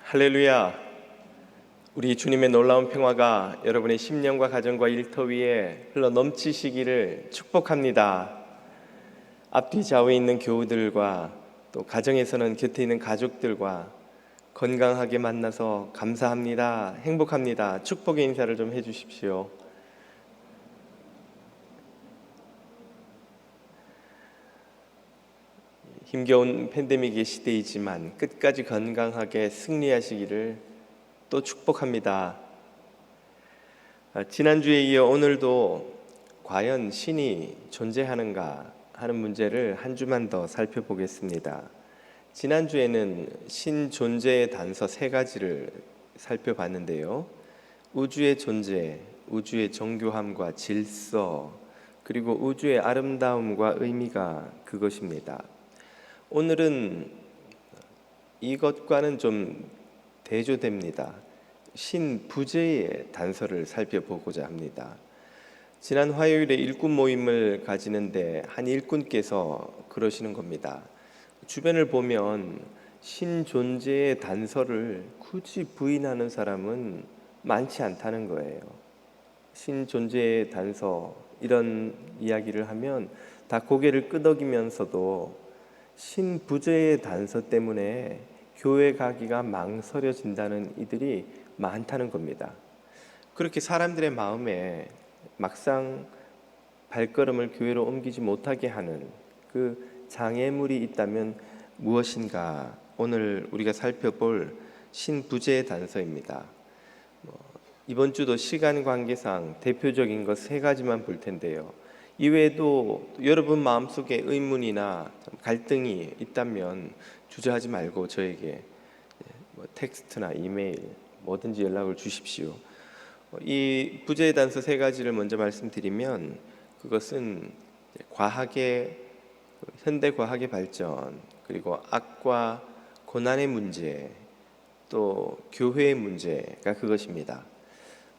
할렐루야. 우리 주님의 놀라운 평화가 여러분의 심령과 가정과 일터 위에 흘러 넘치시기를 축복합니다. 앞뒤 좌우에 있는 교우들과 또 가정에서는 곁에 있는 가족들과 건강하게 만나서 감사합니다, 행복합니다, 축복의 인사를 좀 해주십시오. 힘겨운 팬데믹의 시대이지만 끝까지 건강하게 승리하시기를 또 축복합니다. 지난주에 이어 오늘도 과연 신이 존재하는가 하는 문제를 한 주만 더 살펴보겠습니다. 지난주에는 신 존재의 단서 세 가지를 살펴봤는데요. 우주의 존재, 우주의 정교함과 질서, 그리고 우주의 아름다움과 의미가 그것입니다. 오늘은 이것과는 좀 대조됩니다. 신부재의 단서를 살펴보고자 합니다. 지난 화요일에 일꾼 모임을 가지는데 한 일꾼께서 그러시는 겁니다. 주변을 보면 신 존재의 단서를 굳이 부인하는 사람은 많지 않다는 거예요. 신 존재의 단서 이런 이야기를 하면 다 고개를 끄덕이면서도 신부재의 단서 때문에 교회 가기가 망설여진다는 이들이 많다는 겁니다. 그렇게 사람들의 마음에 막상 발걸음을 교회로 옮기지 못하게 하는 그 장애물이 있다면 무엇인가? 오늘 우리가 살펴볼 신부재의 단서입니다. 이번 주도 시간 관계상 대표적인 것 세 가지만 볼 텐데요. 이외에도 여러분 마음속에 의문이나 갈등이 있다면 주저하지 말고 저에게 텍스트나 이메일 뭐든지 연락을 주십시오. 이 부재의 단서 세 가지를 먼저 말씀드리면 그것은 과학의 현대 과학의 발전, 그리고 악과 고난의 문제, 또 교회의 문제가 그것입니다.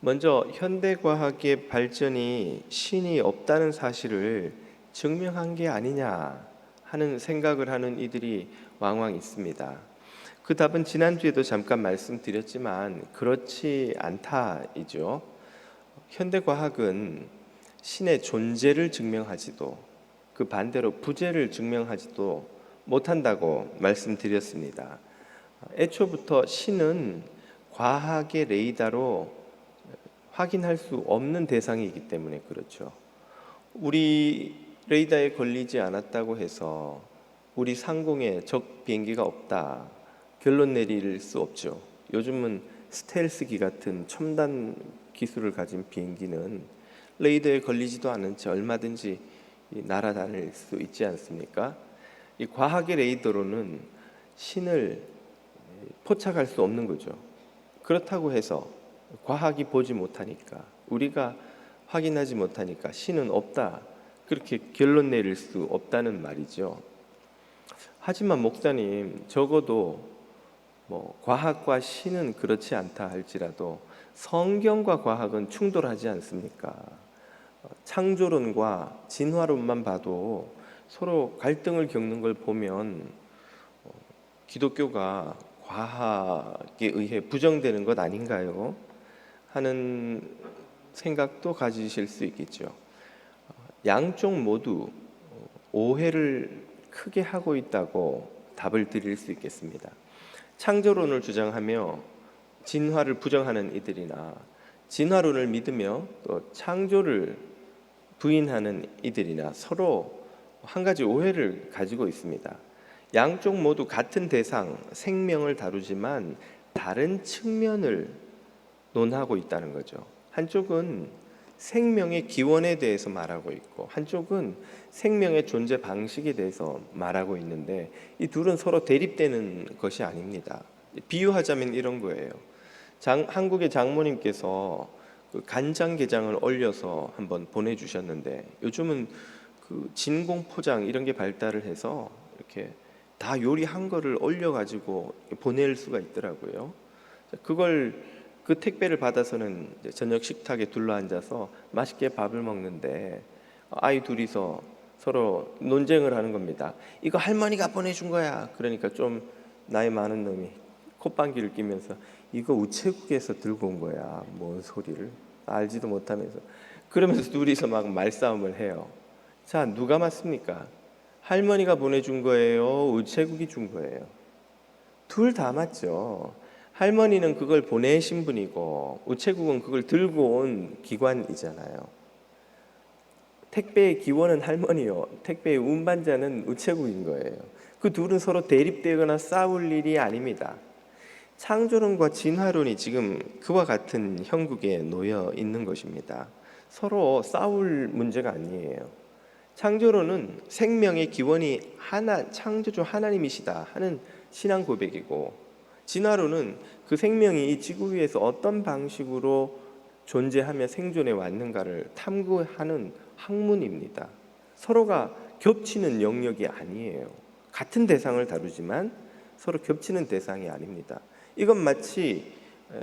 먼저 현대과학의 발전이 신이 없다는 사실을 증명한 게 아니냐 하는 생각을 하는 이들이 왕왕 있습니다. 그 답은 지난주에도 잠깐 말씀드렸지만 그렇지 않다이죠. 현대과학은 신의 존재를 증명하지도 그 반대로 부재를 증명하지도 못한다고 말씀드렸습니다. 애초부터 신은 과학의 레이더로 확인할 수 없는 대상이기 때문에 그렇죠. 우리 레이더에 걸리지 않았다고 해서 우리 상공에 적 비행기가 없다 결론 내릴 수 없죠. 요즘은 스텔스기 같은 첨단 기술을 가진 비행기는 레이더에 걸리지도 않은 채 얼마든지 날아다닐 수 있지 않습니까? 이 과학의 레이더로는 신을 포착할 수 없는 거죠. 그렇다고 해서 과학이 보지 못하니까, 우리가 확인하지 못하니까 신은 없다 그렇게 결론 내릴 수 없다는 말이죠. 하지만 목사님, 적어도 과학과 신은 그렇지 않다 할지라도 성경과 과학은 충돌하지 않습니까? 창조론과 진화론만 봐도 서로 갈등을 겪는 걸 보면 기독교가 과학에 의해 부정되는 것 아닌가요? 하는 생각도 가지실 수 있겠죠. 양쪽 모두 오해를 크게 하고 있다고 답을 드릴 수 있겠습니다. 창조론을 주장하며 진화를 부정하는 이들이나 진화론을 믿으며 또 창조를 부인하는 이들이나 서로 한 가지 오해를 가지고 있습니다. 양쪽 모두 같은 대상, 생명을 다루지만 다른 측면을 논하고 있다는 거죠. 한쪽은 생명의 기원에 대해서 말하고 있고 한쪽은 생명의 존재 방식에 대해서 말하고 있는데 이 둘은 서로 대립되는 것이 아닙니다. 비유하자면 이런 거예요. 한국의 장모님께서 그 간장게장을 얼려서 한번 보내주셨는데 요즘은 그 진공 포장 이런 게 발달을 해서 이렇게 다 요리한 거를 얼려가지고 보낼 수가 있더라고요. 그 택배를 받아서는 저녁 식탁에 둘러앉아서 맛있게 밥을 먹는데 아이 둘이서 서로 논쟁을 하는 겁니다. 이거 할머니가 보내준 거야. 그러니까 좀 나이 많은 놈이 콧방귀를 뀌면서 이거 우체국에서 들고 온 거야. 뭔 소리를 알지도 못하면서 그러면서 둘이서 막 말싸움을 해요. 자, 누가 맞습니까? 할머니가 보내준 거예요? 우체국이 준 거예요? 둘 다 맞죠. 할머니는 그걸 보내신 분이고 우체국은 그걸 들고 온 기관이잖아요. 택배의 기원은 할머니요, 택배의 운반자는 우체국인 거예요. 그 둘은 서로 대립되거나 싸울 일이 아닙니다. 창조론과 진화론이 지금 그와 같은 형국에 놓여 있는 것입니다. 서로 싸울 문제가 아니에요. 창조론은 생명의 기원이 창조주 하나님이시다 하는 신앙 고백이고, 진화론은 그 생명이 이 지구 위에서 어떤 방식으로 존재하며 생존해 왔는가를 탐구하는 학문입니다. 서로가 겹치는 영역이 아니에요. 같은 대상을 다루지만 서로 겹치는 대상이 아닙니다. 이건 마치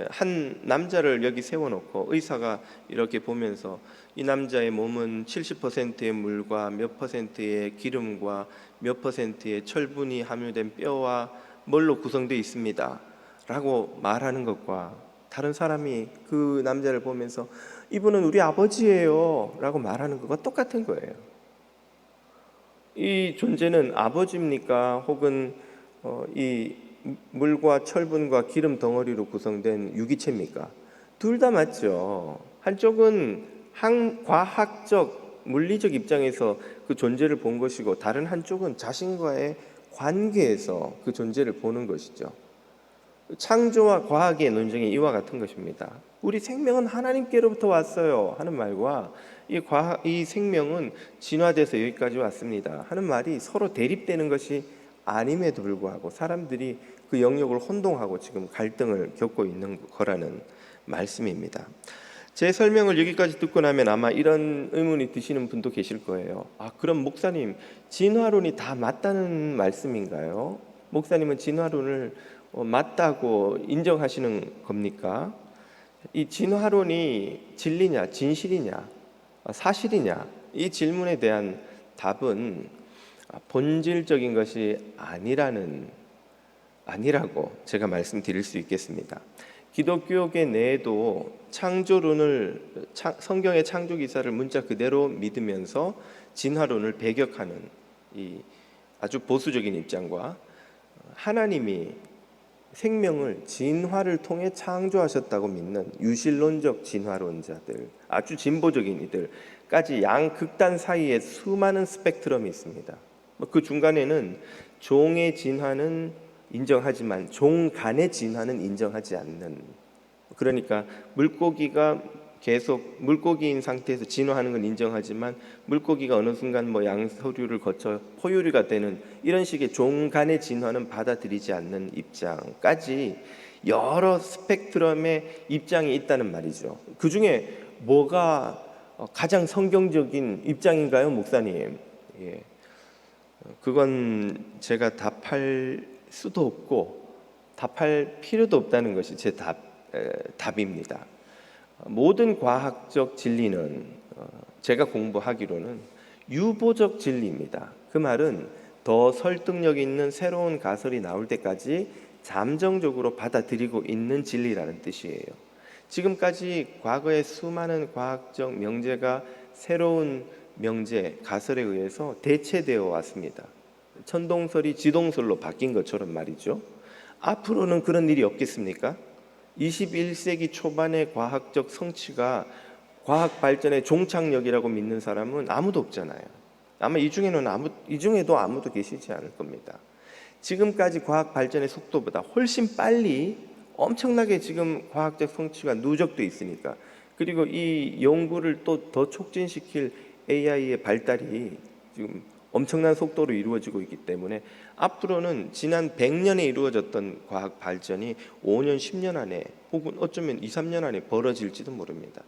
한 남자를 여기 세워놓고 의사가 이렇게 보면서 이 남자의 몸은 70%의 물과 몇 퍼센트의 기름과 몇 퍼센트의 철분이 함유된 뼈와 뭘로 구성되어 있습니다 라고 말하는 것과, 다른 사람이 그 남자를 보면서 이분은 우리 아버지예요 라고 말하는 것과 똑같은 거예요. 이 존재는 아버지입니까? 혹은 이 물과 철분과 기름 덩어리로 구성된 유기체입니까? 둘 다 맞죠. 한쪽은 과학적 물리적 입장에서 그 존재를 본 것이고, 다른 한쪽은 자신과의 관계에서 그 존재를 보는 것이죠. 창조와 과학의 논쟁이 이와 같은 것입니다. 우리 생명은 하나님께로부터 왔어요 하는 말과 이 생명은 진화돼서 여기까지 왔습니다 하는 말이 서로 대립되는 것이 아님에도 불구하고 사람들이 그 영역을 혼동하고 지금 갈등을 겪고 있는 거라는 말씀입니다. 제 설명을 여기까지 듣고 나면 아마 이런 의문이 드시는 분도 계실 거예요. 그럼 목사님, 진화론이 다 맞다는 말씀인가요? 목사님은 진화론을 맞다고 인정하시는 겁니까? 이 진화론이 진리냐, 진실이냐, 사실이냐, 이 질문에 대한 답은 본질적인 것이 아니라고 제가 말씀드릴 수 있겠습니다. 기독교계 내에도 성경의 창조 기사를 문자 그대로 믿으면서 진화론을 배격하는 이 아주 보수적인 입장과, 하나님이 생명을 진화를 통해 창조하셨다고 믿는 유실론적 진화론자들, 아주 진보적인 이들까지 양극단 사이에 수많은 스펙트럼이 있습니다. 그 중간에는 종의 진화는 인정하지만 종 간의 진화는 인정하지 않는, 그러니까 물고기가 계속 물고기인 상태에서 진화하는 건 인정하지만 물고기가 어느 순간 양서류를 거쳐 포유류가 되는 이런 식의 종 간의 진화는 받아들이지 않는 입장까지 여러 스펙트럼의 입장이 있다는 말이죠. 그 중에 뭐가 가장 성경적인 입장인가요, 목사님? 그건 제가 답할 수도 없고 답할 필요도 없다는 것이 제 답입니다. 모든 과학적 진리는 제가 공부하기로는 유보적 진리입니다. 그 말은 더 설득력 있는 새로운 가설이 나올 때까지 잠정적으로 받아들이고 있는 진리라는 뜻이에요. 지금까지 과거의 수많은 과학적 명제가 새로운 명제, 가설에 의해서 대체되어 왔습니다. 천동설이 지동설로 바뀐 것처럼 말이죠. 앞으로는 그런 일이 없겠습니까? 21세기 초반의 과학적 성취가 과학 발전의 종착역이라고 믿는 사람은 아무도 없잖아요. 아마 이 중에도 아무도 계시지 않을 겁니다. 지금까지 과학 발전의 속도보다 훨씬 빨리 엄청나게 지금 과학적 성취가 누적돼 있으니까, 그리고 이 연구를 또 더 촉진시킬 AI의 발달이 지금 엄청난 속도로 이루어지고 있기 때문에 앞으로는 지난 100년에 이루어졌던 과학 발전이 5년, 10년 안에 혹은 어쩌면 2, 3년 안에 벌어질지도 모릅니다.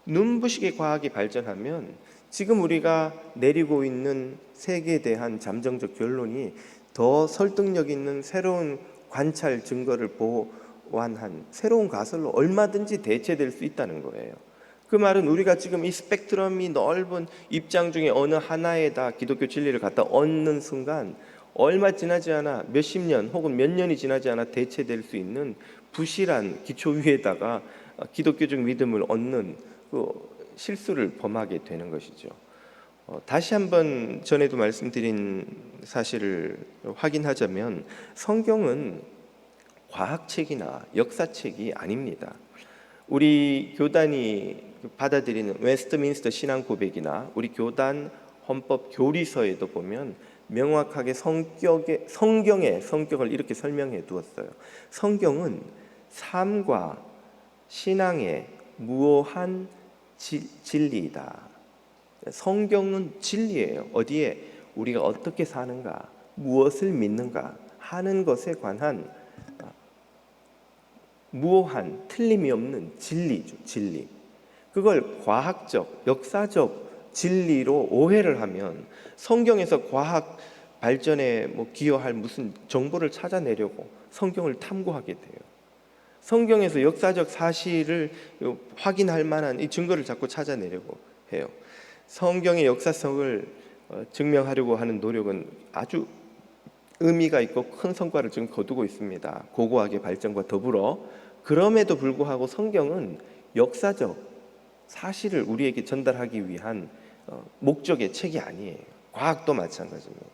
눈부시게 과학이 발전하면 지금 우리가 내리고 있는 세계에 대한 잠정적 결론이 더 설득력 있는 새로운 관찰 증거를 보완한 새로운 가설로 얼마든지 대체될 수 있다는 거예요. 그 말은 우리가 지금 이 스펙트럼이 넓은 입장 중에 어느 하나에다 기독교 진리를 갖다 얹는 순간 얼마 지나지 않아 몇십 년 혹은 몇 년이 지나지 않아 대체될 수 있는 부실한 기초 위에다가 기독교적 믿음을 얻는 그 실수를 범하게 되는 것이죠. 다시 한번 전에도 말씀드린 사실을 확인하자면 성경은 과학책이나 역사책이 아닙니다. 우리 교단이 받아들이는 웨스트민스터 신앙 고백이나 우리 교단 헌법 교리서에도 보면 명확하게 성경의 성격을 이렇게 설명해 두었어요. 성경은 삶과 신앙의 무오한 진리이다. 성경은 진리예요. 어디에 우리가 어떻게 사는가, 무엇을 믿는가 하는 것에 관한 무오한 틀림이 없는 진리죠. 진리. 그걸 과학적, 역사적 진리로 오해를 하면 성경에서 과학 발전에 기여할 무슨 정보를 찾아내려고 성경을 탐구하게 돼요. 성경에서 역사적 사실을 확인할 만한 이 증거를 자꾸 찾아내려고 해요. 성경의 역사성을 증명하려고 하는 노력은 아주 의미가 있고 큰 성과를 지금 거두고 있습니다. 고고학의 발전과 더불어. 그럼에도 불구하고 성경은 역사적 사실을 우리에게 전달하기 위한 목적의 책이 아니에요. 과학도 마찬가지입니다.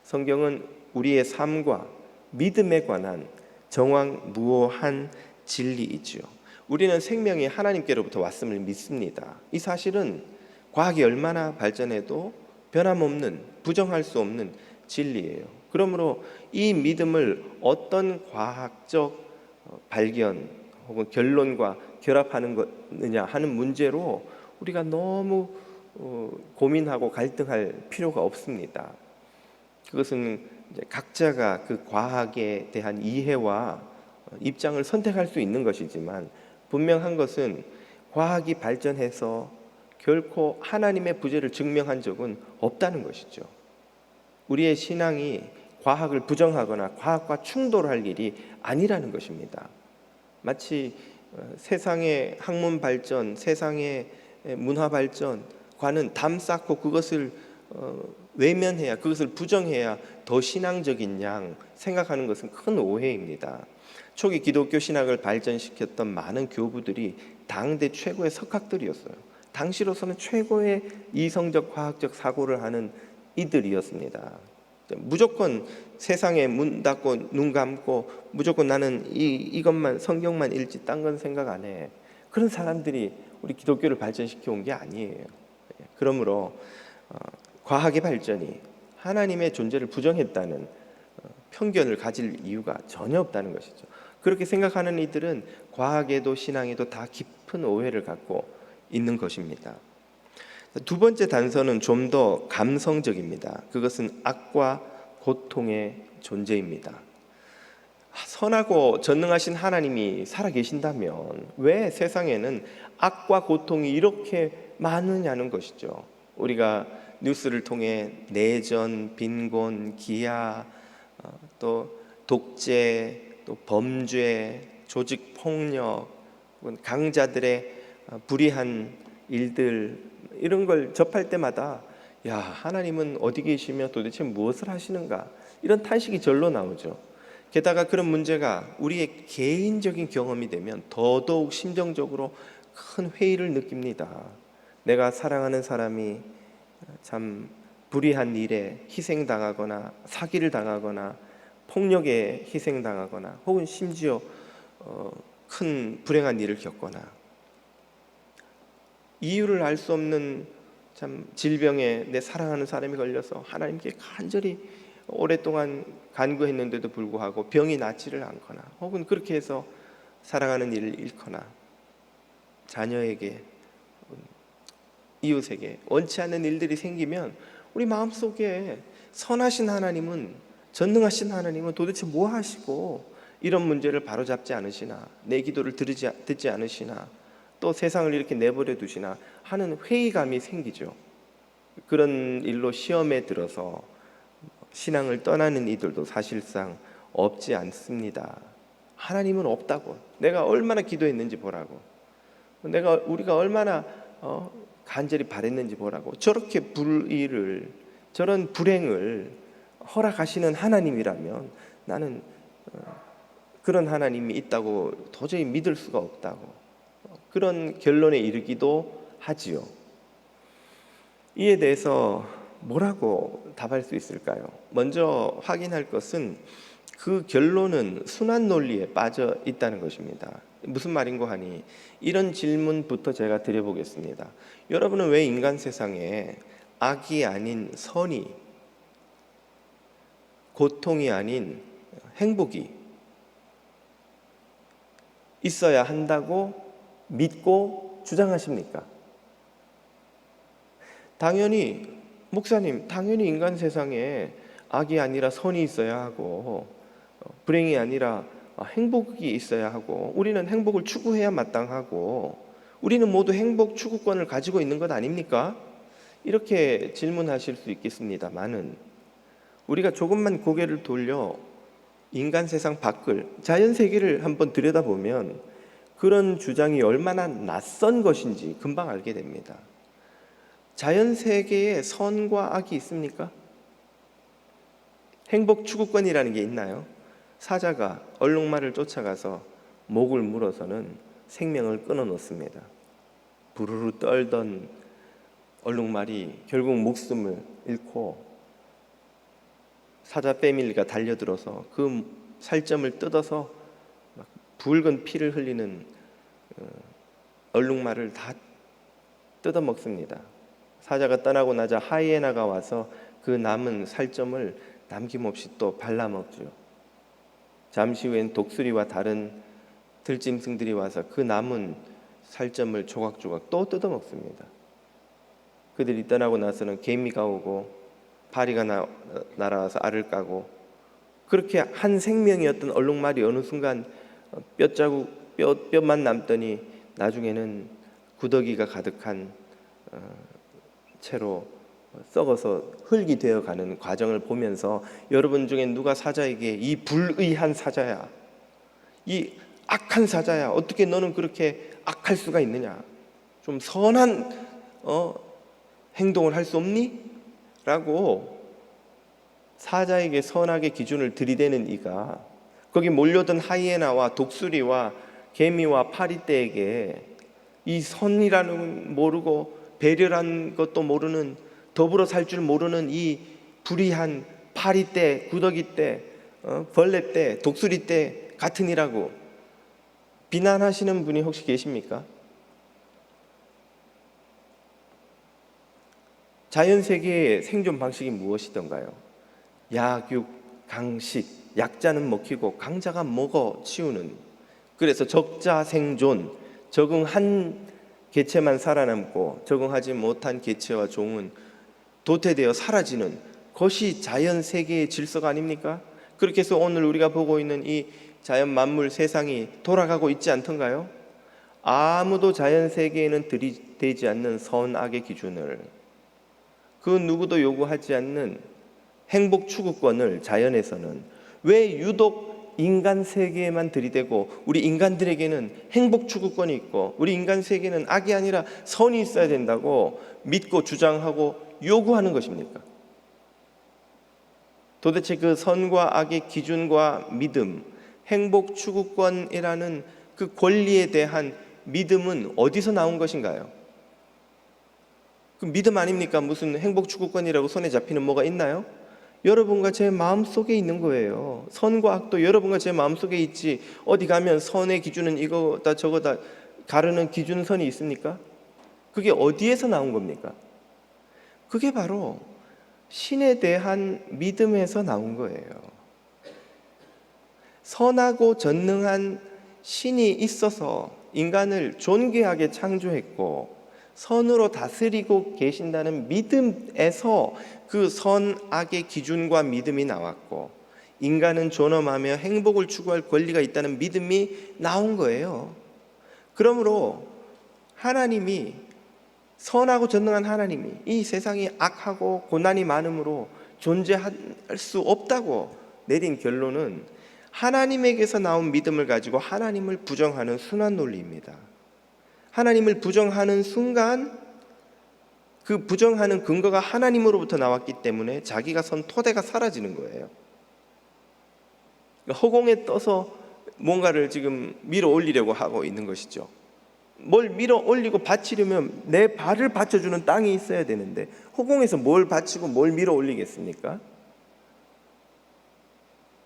성경은 우리의 삶과 믿음에 관한 정확무오한 진리이지요. 우리는 생명이 하나님께로부터 왔음을 믿습니다. 이 사실은 과학이 얼마나 발전해도 변함없는, 부정할 수 없는 진리예요. 그러므로 이 믿음을 어떤 과학적 발견 혹은 결론과 결합하는 거느냐 하는 문제로 우리가 너무 고민하고 갈등할 필요가 없습니다. 그것은 이제 각자가 그 과학에 대한 이해와 입장을 선택할 수 있는 것이지만 분명한 것은 과학이 발전해서 결코 하나님의 부재를 증명한 적은 없다는 것이죠. 우리의 신앙이 과학을 부정하거나 과학과 충돌할 일이 아니라는 것입니다. 마치 세상의 학문 발전, 세상의 문화 발전과는 담 쌓고 그것을 외면해야, 그것을 부정해야 더 신앙적인 양 생각하는 것은 큰 오해입니다. 초기 기독교 신학을 발전시켰던 많은 교부들이 당대 최고의 석학들이었어요. 당시로서는 최고의 이성적 과학적 사고를 하는 이들이었습니다. 무조건 세상에 문 닫고 눈 감고 무조건 나는 이것만 성경만 읽지 딴 건 생각 안 해. 그런 사람들이 우리 기독교를 발전시켜 온 게 아니에요. 그러므로 과학의 발전이 하나님의 존재를 부정했다는 편견을 가질 이유가 전혀 없다는 것이죠. 그렇게 생각하는 이들은 과학에도 신앙에도 다 깊은 오해를 갖고 있는 것입니다. 두 번째 단서는 좀 더 감성적입니다. 그것은 악과 고통의 존재입니다. 선하고 전능하신 하나님이 살아계신다면 왜 세상에는 악과 고통이 이렇게 많으냐는 것이죠. 우리가 뉴스를 통해 내전, 빈곤, 기아, 또 독재, 또 범죄, 조직 폭력, 강자들의 불의한 일들 이런 걸 접할 때마다 야, 하나님은 어디 계시며 도대체 무엇을 하시는가 이런 탄식이 절로 나오죠. 게다가 그런 문제가 우리의 개인적인 경험이 되면 더더욱 심정적으로 큰 회의를 느낍니다. 내가 사랑하는 사람이 참 불의한 일에 희생당하거나 사기를 당하거나 폭력에 희생당하거나 혹은 심지어 큰 불행한 일을 겪거나 이유를 알 수 없는 참 질병에 내 사랑하는 사람이 걸려서 하나님께 간절히 오랫동안 간구했는데도 불구하고 병이 낫지를 않거나 혹은 그렇게 해서 사랑하는 일을 잃거나 자녀에게 이웃에게 원치 않는 일들이 생기면 우리 마음속에 선하신 하나님은 전능하신 하나님은 도대체 뭐 하시고 이런 문제를 바로잡지 않으시나 내 기도를 듣지 않으시나 또 세상을 이렇게 내버려 두시나 하는 회의감이 생기죠. 그런 일로 시험에 들어서 신앙을 떠나는 이들도 사실상 없지 않습니다. 하나님은 없다고. 내가 얼마나 기도했는지 보라고. 우리가 얼마나 간절히 바랬는지 보라고. 저렇게 불의를 저런 불행을 허락하시는 하나님이라면 나는 그런 하나님이 있다고 도저히 믿을 수가 없다고, 그런 결론에 이르기도 하지요. 이에 대해서 뭐라고 답할 수 있을까요? 먼저 확인할 것은 그 결론은 순환 논리에 빠져 있다는 것입니다. 무슨 말인고 하니 이런 질문부터 제가 드려보겠습니다. 여러분은 왜 인간 세상에 악이 아닌 선이, 고통이 아닌 행복이 있어야 한다고 믿고 주장하십니까? 당연히 목사님, 당연히 인간 세상에 악이 아니라 선이 있어야 하고 불행이 아니라 행복이 있어야 하고 우리는 행복을 추구해야 마땅하고 우리는 모두 행복 추구권을 가지고 있는 것 아닙니까? 이렇게 질문하실 수 있겠습니다만은 우리가 조금만 고개를 돌려 인간 세상 밖을, 자연 세계를 한번 들여다보면 그런 주장이 얼마나 낯선 것인지 금방 알게 됩니다. 자연 세계에 선과 악이 있습니까? 행복 추구권이라는 게 있나요? 사자가 얼룩말을 쫓아가서 목을 물어서는 생명을 끊어놓습니다. 부르르 떨던 얼룩말이 결국 목숨을 잃고 사자 패밀리가 달려들어서 그 살점을 뜯어서 막 붉은 피를 흘리는 얼룩말을 다 뜯어먹습니다. 사자가 떠나고 나자 하이에나가 와서 그 남은 살점을 남김없이 또 발라먹죠. 잠시 후엔 독수리와 다른 들짐승들이 와서 그 남은 살점을 조각조각 또 뜯어먹습니다. 그들이 떠나고 나서는 개미가 오고 파리가 날아와서 알을 까고, 그렇게 한 생명이었던 얼룩말이 어느 순간 뼈만 남더니 나중에는 구더기가 가득한 채로 썩어서 흙이 되어가는 과정을 보면서 여러분 중에 누가 사자에게 이 불의한 사자야, 이 악한 사자야, 어떻게 너는 그렇게 악할 수가 있느냐, 좀 선한 행동을 할 수 없니? 라고 사자에게 선악의 기준을 들이대는 이가 거기 몰려든 하이에나와 독수리와 개미와 파리떼에게 이 선이라는 모르고 배려란 것도 모르는, 더불어 살 줄 모르는 이 불의한 파리떼, 구더기떼, 벌레떼, 독수리떼 같은 이라고 비난하시는 분이 혹시 계십니까? 자연 세계의 생존 방식이 무엇이던가요? 약육, 강식, 약자는 먹히고 강자가 먹어 치우는, 그래서 적자 생존, 적응한 개체만 살아남고 적응하지 못한 개체와 종은 도태되어 사라지는 것이 자연 세계의 질서가 아닙니까? 그렇게 해서 오늘 우리가 보고 있는 이 자연 만물 세상이 돌아가고 있지 않던가요? 아무도 자연 세계에는 들이대지 않는 선악의 기준을, 그 누구도 요구하지 않는 행복 추구권을 자연에서는 왜 유독 인간 세계에만 들이대고 우리 인간들에게는 행복 추구권이 있고 우리 인간 세계는 악이 아니라 선이 있어야 된다고 믿고 주장하고 요구하는 것입니까? 도대체 그 선과 악의 기준과 믿음, 행복 추구권이라는 그 권리에 대한 믿음은 어디서 나온 것인가요? 그 믿음 아닙니까? 무슨 행복 추구권이라고 손에 잡히는 뭐가 있나요? 여러분과 제 마음속에 있는 거예요. 선과 악도 여러분과 제 마음속에 있지, 어디 가면 선의 기준은 이거다 저거다 가르는 기준선이 있습니까? 그게 어디에서 나온 겁니까? 그게 바로 신에 대한 믿음에서 나온 거예요. 선하고 전능한 신이 있어서 인간을 존귀하게 창조했고 선으로 다스리고 계신다는 믿음에서 그 선악의 기준과 믿음이 나왔고 인간은 존엄하며 행복을 추구할 권리가 있다는 믿음이 나온 거예요. 그러므로 하나님이, 선하고 전능한 하나님이 이 세상이 악하고 고난이 많으므로 존재할 수 없다고 내린 결론은 하나님에게서 나온 믿음을 가지고 하나님을 부정하는 순환 논리입니다. 하나님을 부정하는 순간 그 부정하는 근거가 하나님으로부터 나왔기 때문에 자기가 선 토대가 사라지는 거예요. 허공에 떠서 뭔가를 지금 밀어 올리려고 하고 있는 것이죠. 뭘 밀어 올리고 받치려면 내 발을 받쳐주는 땅이 있어야 되는데 허공에서 뭘 받치고 뭘 밀어 올리겠습니까?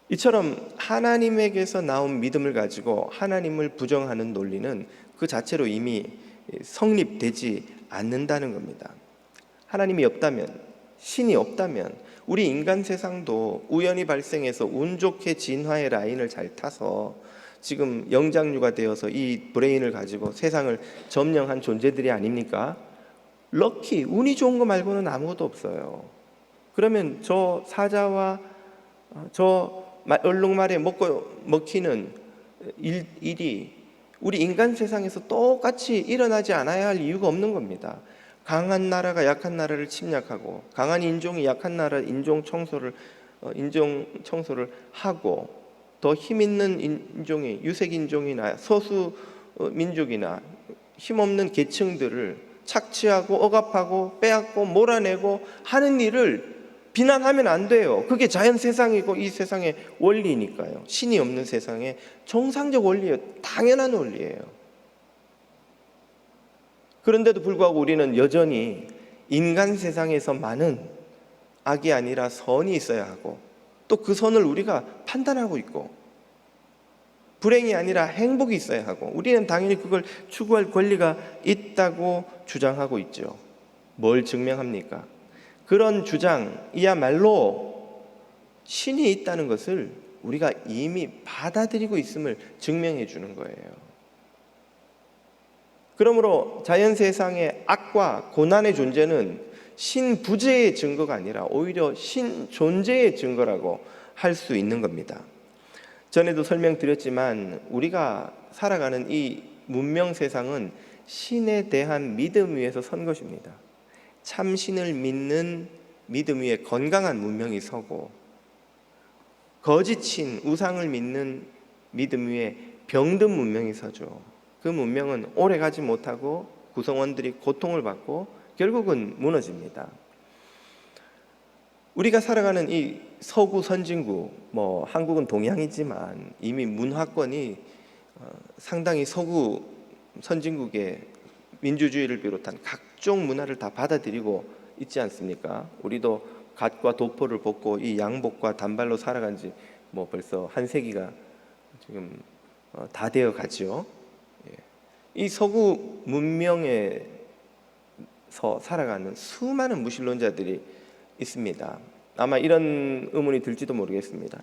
이처럼 하나님에게서 나온 믿음을 가지고 하나님을 부정하는 논리는 그 자체로 이미 성립되지 않는다는 겁니다. 하나님이 없다면, 신이 없다면 우리 인간 세상도 우연히 발생해서 운 좋게 진화의 라인을 잘 타서 지금 영장류가 되어서 이 브레인을 가지고 세상을 점령한 존재들이 아닙니까? 럭키, 운이 좋은 거 말고는 아무것도 없어요. 그러면 저 사자와 저 얼룩말에 먹히는 일이 우리 인간 세상에서 똑같이 일어나지 않아야 할 이유가 없는 겁니다. 강한 나라가 약한 나라를 침략하고 강한 인종이 약한 나라 인종 청소를 하고 더 힘 있는 인종이 유색 인종이나 소수 민족이나 힘없는 계층들을 착취하고 억압하고 빼앗고 몰아내고 하는 일을 비난하면 안 돼요. 그게 자연 세상이고 이 세상의 원리니까요. 신이 없는 세상의 정상적 원리예요. 당연한 원리예요. 그런데도 불구하고 우리는 여전히 인간 세상에서만은 악이 아니라 선이 있어야 하고 또 그 선을 우리가 판단하고 있고 불행이 아니라 행복이 있어야 하고 우리는 당연히 그걸 추구할 권리가 있다고 주장하고 있죠. 뭘 증명합니까? 그런 주장이야말로 신이 있다는 것을 우리가 이미 받아들이고 있음을 증명해 주는 거예요. 그러므로 자연 세상의 악과 고난의 존재는 신부재의 증거가 아니라 오히려 신존재의 증거라고 할 수 있는 겁니다. 전에도 설명드렸지만 우리가 살아가는 이 문명 세상은 신에 대한 믿음 위에서 선 것입니다. 참신을 믿는 믿음 위에 건강한 문명이 서고 거짓인 우상을 믿는 믿음 위에 병든 문명이 서죠. 그 문명은 오래가지 못하고 구성원들이 고통을 받고 결국은 무너집니다. 우리가 살아가는 이 서구 선진국, 한국은 동양이지만 이미 문화권이 상당히 서구 선진국의 민주주의를 비롯한 각종 문화를 다 받아들이고 있지 않습니까? 우리도 갓과 도포를 벗고 이 양복과 단발로 살아간 지 벌써 한 세기가 지금 다 되어 가죠. 이 서구 문명에서 살아가는 수많은 무신론자들이 있습니다. 아마 이런 의문이 들지도 모르겠습니다.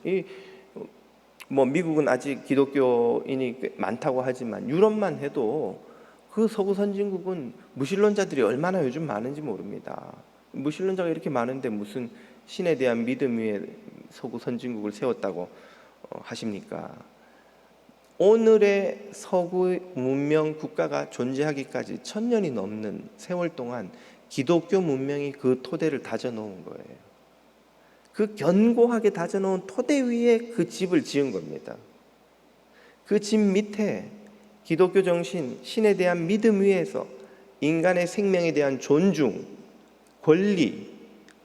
미국은 아직 기독교인이 꽤 많다고 하지만 유럽만 해도 그 서구 선진국은 무신론자들이 얼마나 요즘 많은지 모릅니다. 무신론자가 이렇게 많은데 무슨 신에 대한 믿음 위에 서구 선진국을 세웠다고 하십니까? 오늘의 서구 문명 국가가 존재하기까지 1000년이 넘는 세월 동안 기독교 문명이 그 토대를 다져놓은 거예요. 그 견고하게 다져놓은 토대 위에 그 집을 지은 겁니다. 그 집 밑에 기독교 정신, 신에 대한 믿음 위에서 인간의 생명에 대한 존중, 권리,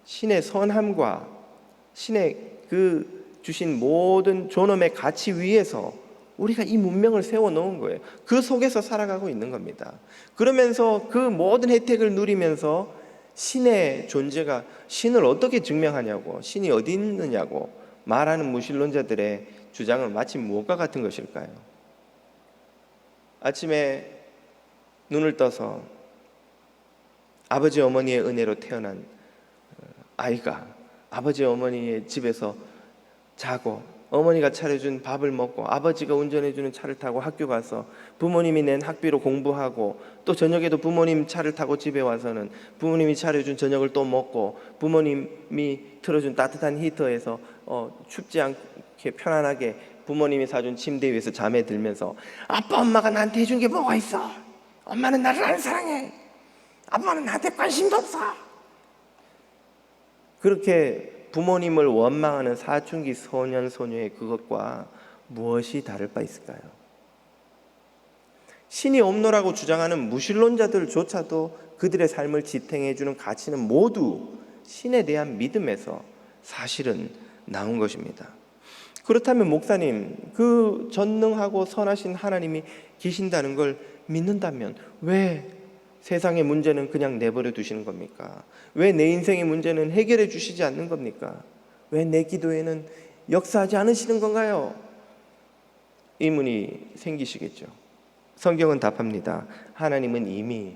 신의 선함과 신의 그 주신 모든 존엄의 가치 위에서 우리가 이 문명을 세워놓은 거예요. 그 속에서 살아가고 있는 겁니다. 그러면서 그 모든 혜택을 누리면서 신의 존재가 신을 어떻게 증명하냐고, 신이 어디 있느냐고 말하는 무신론자들의 주장은 마치 무엇과 같은 것일까요? 아침에 눈을 떠서 아버지 어머니의 은혜로 태어난 아이가 아버지 어머니의 집에서 자고 어머니가 차려준 밥을 먹고 아버지가 운전해주는 차를 타고 학교 가서 부모님이 낸 학비로 공부하고 또 저녁에도 부모님 차를 타고 집에 와서는 부모님이 차려준 저녁을 또 먹고 부모님이 틀어준 따뜻한 히터에서 춥지 않게 편안하게 부모님이 사준 침대 위에서 잠에 들면서 아빠 엄마가 나한테 해준 게 뭐가 있어? 엄마는 나를 안 사랑해. 아빠는 나한테 관심도 없어. 그렇게 부모님을 원망하는 사춘기 소년 소녀의 그것과 무엇이 다를 바 있을까요? 신이 없노라고 주장하는 무신론자들조차도 그들의 삶을 지탱해주는 가치는 모두 신에 대한 믿음에서 사실은 나온 것입니다. 그렇다면 목사님, 그 전능하고 선하신 하나님이 계신다는 걸 믿는다면 왜 세상의 문제는 그냥 내버려 두시는 겁니까? 왜 내 인생의 문제는 해결해 주시지 않는 겁니까? 왜 내 기도에는 역사하지 않으시는 건가요? 의문이 생기시겠죠. 성경은 답합니다. 하나님은 이미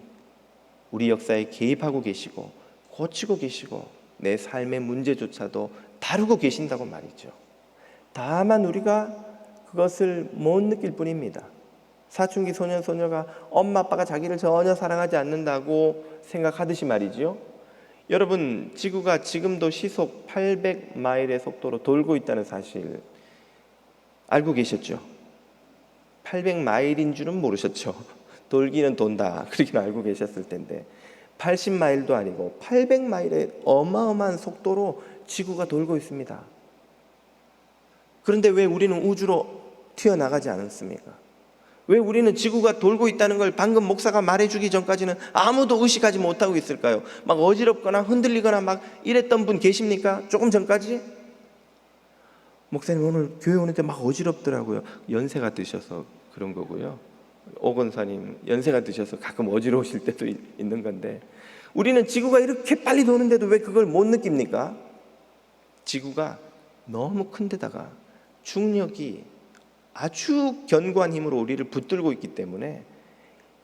우리 역사에 개입하고 계시고 고치고 계시고 내 삶의 문제조차도 다루고 계신다고 말이죠. 다만 우리가 그것을 못 느낄 뿐입니다. 사춘기 소년 소녀가 엄마 아빠가 자기를 전혀 사랑하지 않는다고 생각하듯이 말이죠. 여러분, 지구가 지금도 시속 800마일의 속도로 돌고 있다는 사실 알고 계셨죠? 800마일인 줄은 모르셨죠? 돌기는 돈다, 그렇게는 알고 계셨을 텐데 80마일도 아니고 800마일의 어마어마한 속도로 지구가 돌고 있습니다. 그런데 왜 우리는 우주로 튀어나가지 않았습니까? 왜 우리는 지구가 돌고 있다는 걸 방금 목사가 말해주기 전까지는 아무도 의식하지 못하고 있을까요? 막 어지럽거나 흔들리거나 막 이랬던 분 계십니까? 조금 전까지? 목사님 오늘 교회 오는데 막 어지럽더라고요. 연세가 드셔서 그런 거고요. 오건사님 연세가 드셔서 가끔 어지러우실 때도 있는 건데, 우리는 지구가 이렇게 빨리 도는데도 왜 그걸 못 느낍니까? 지구가 너무 큰 데다가 중력이 아주 견고한 힘으로 우리를 붙들고 있기 때문에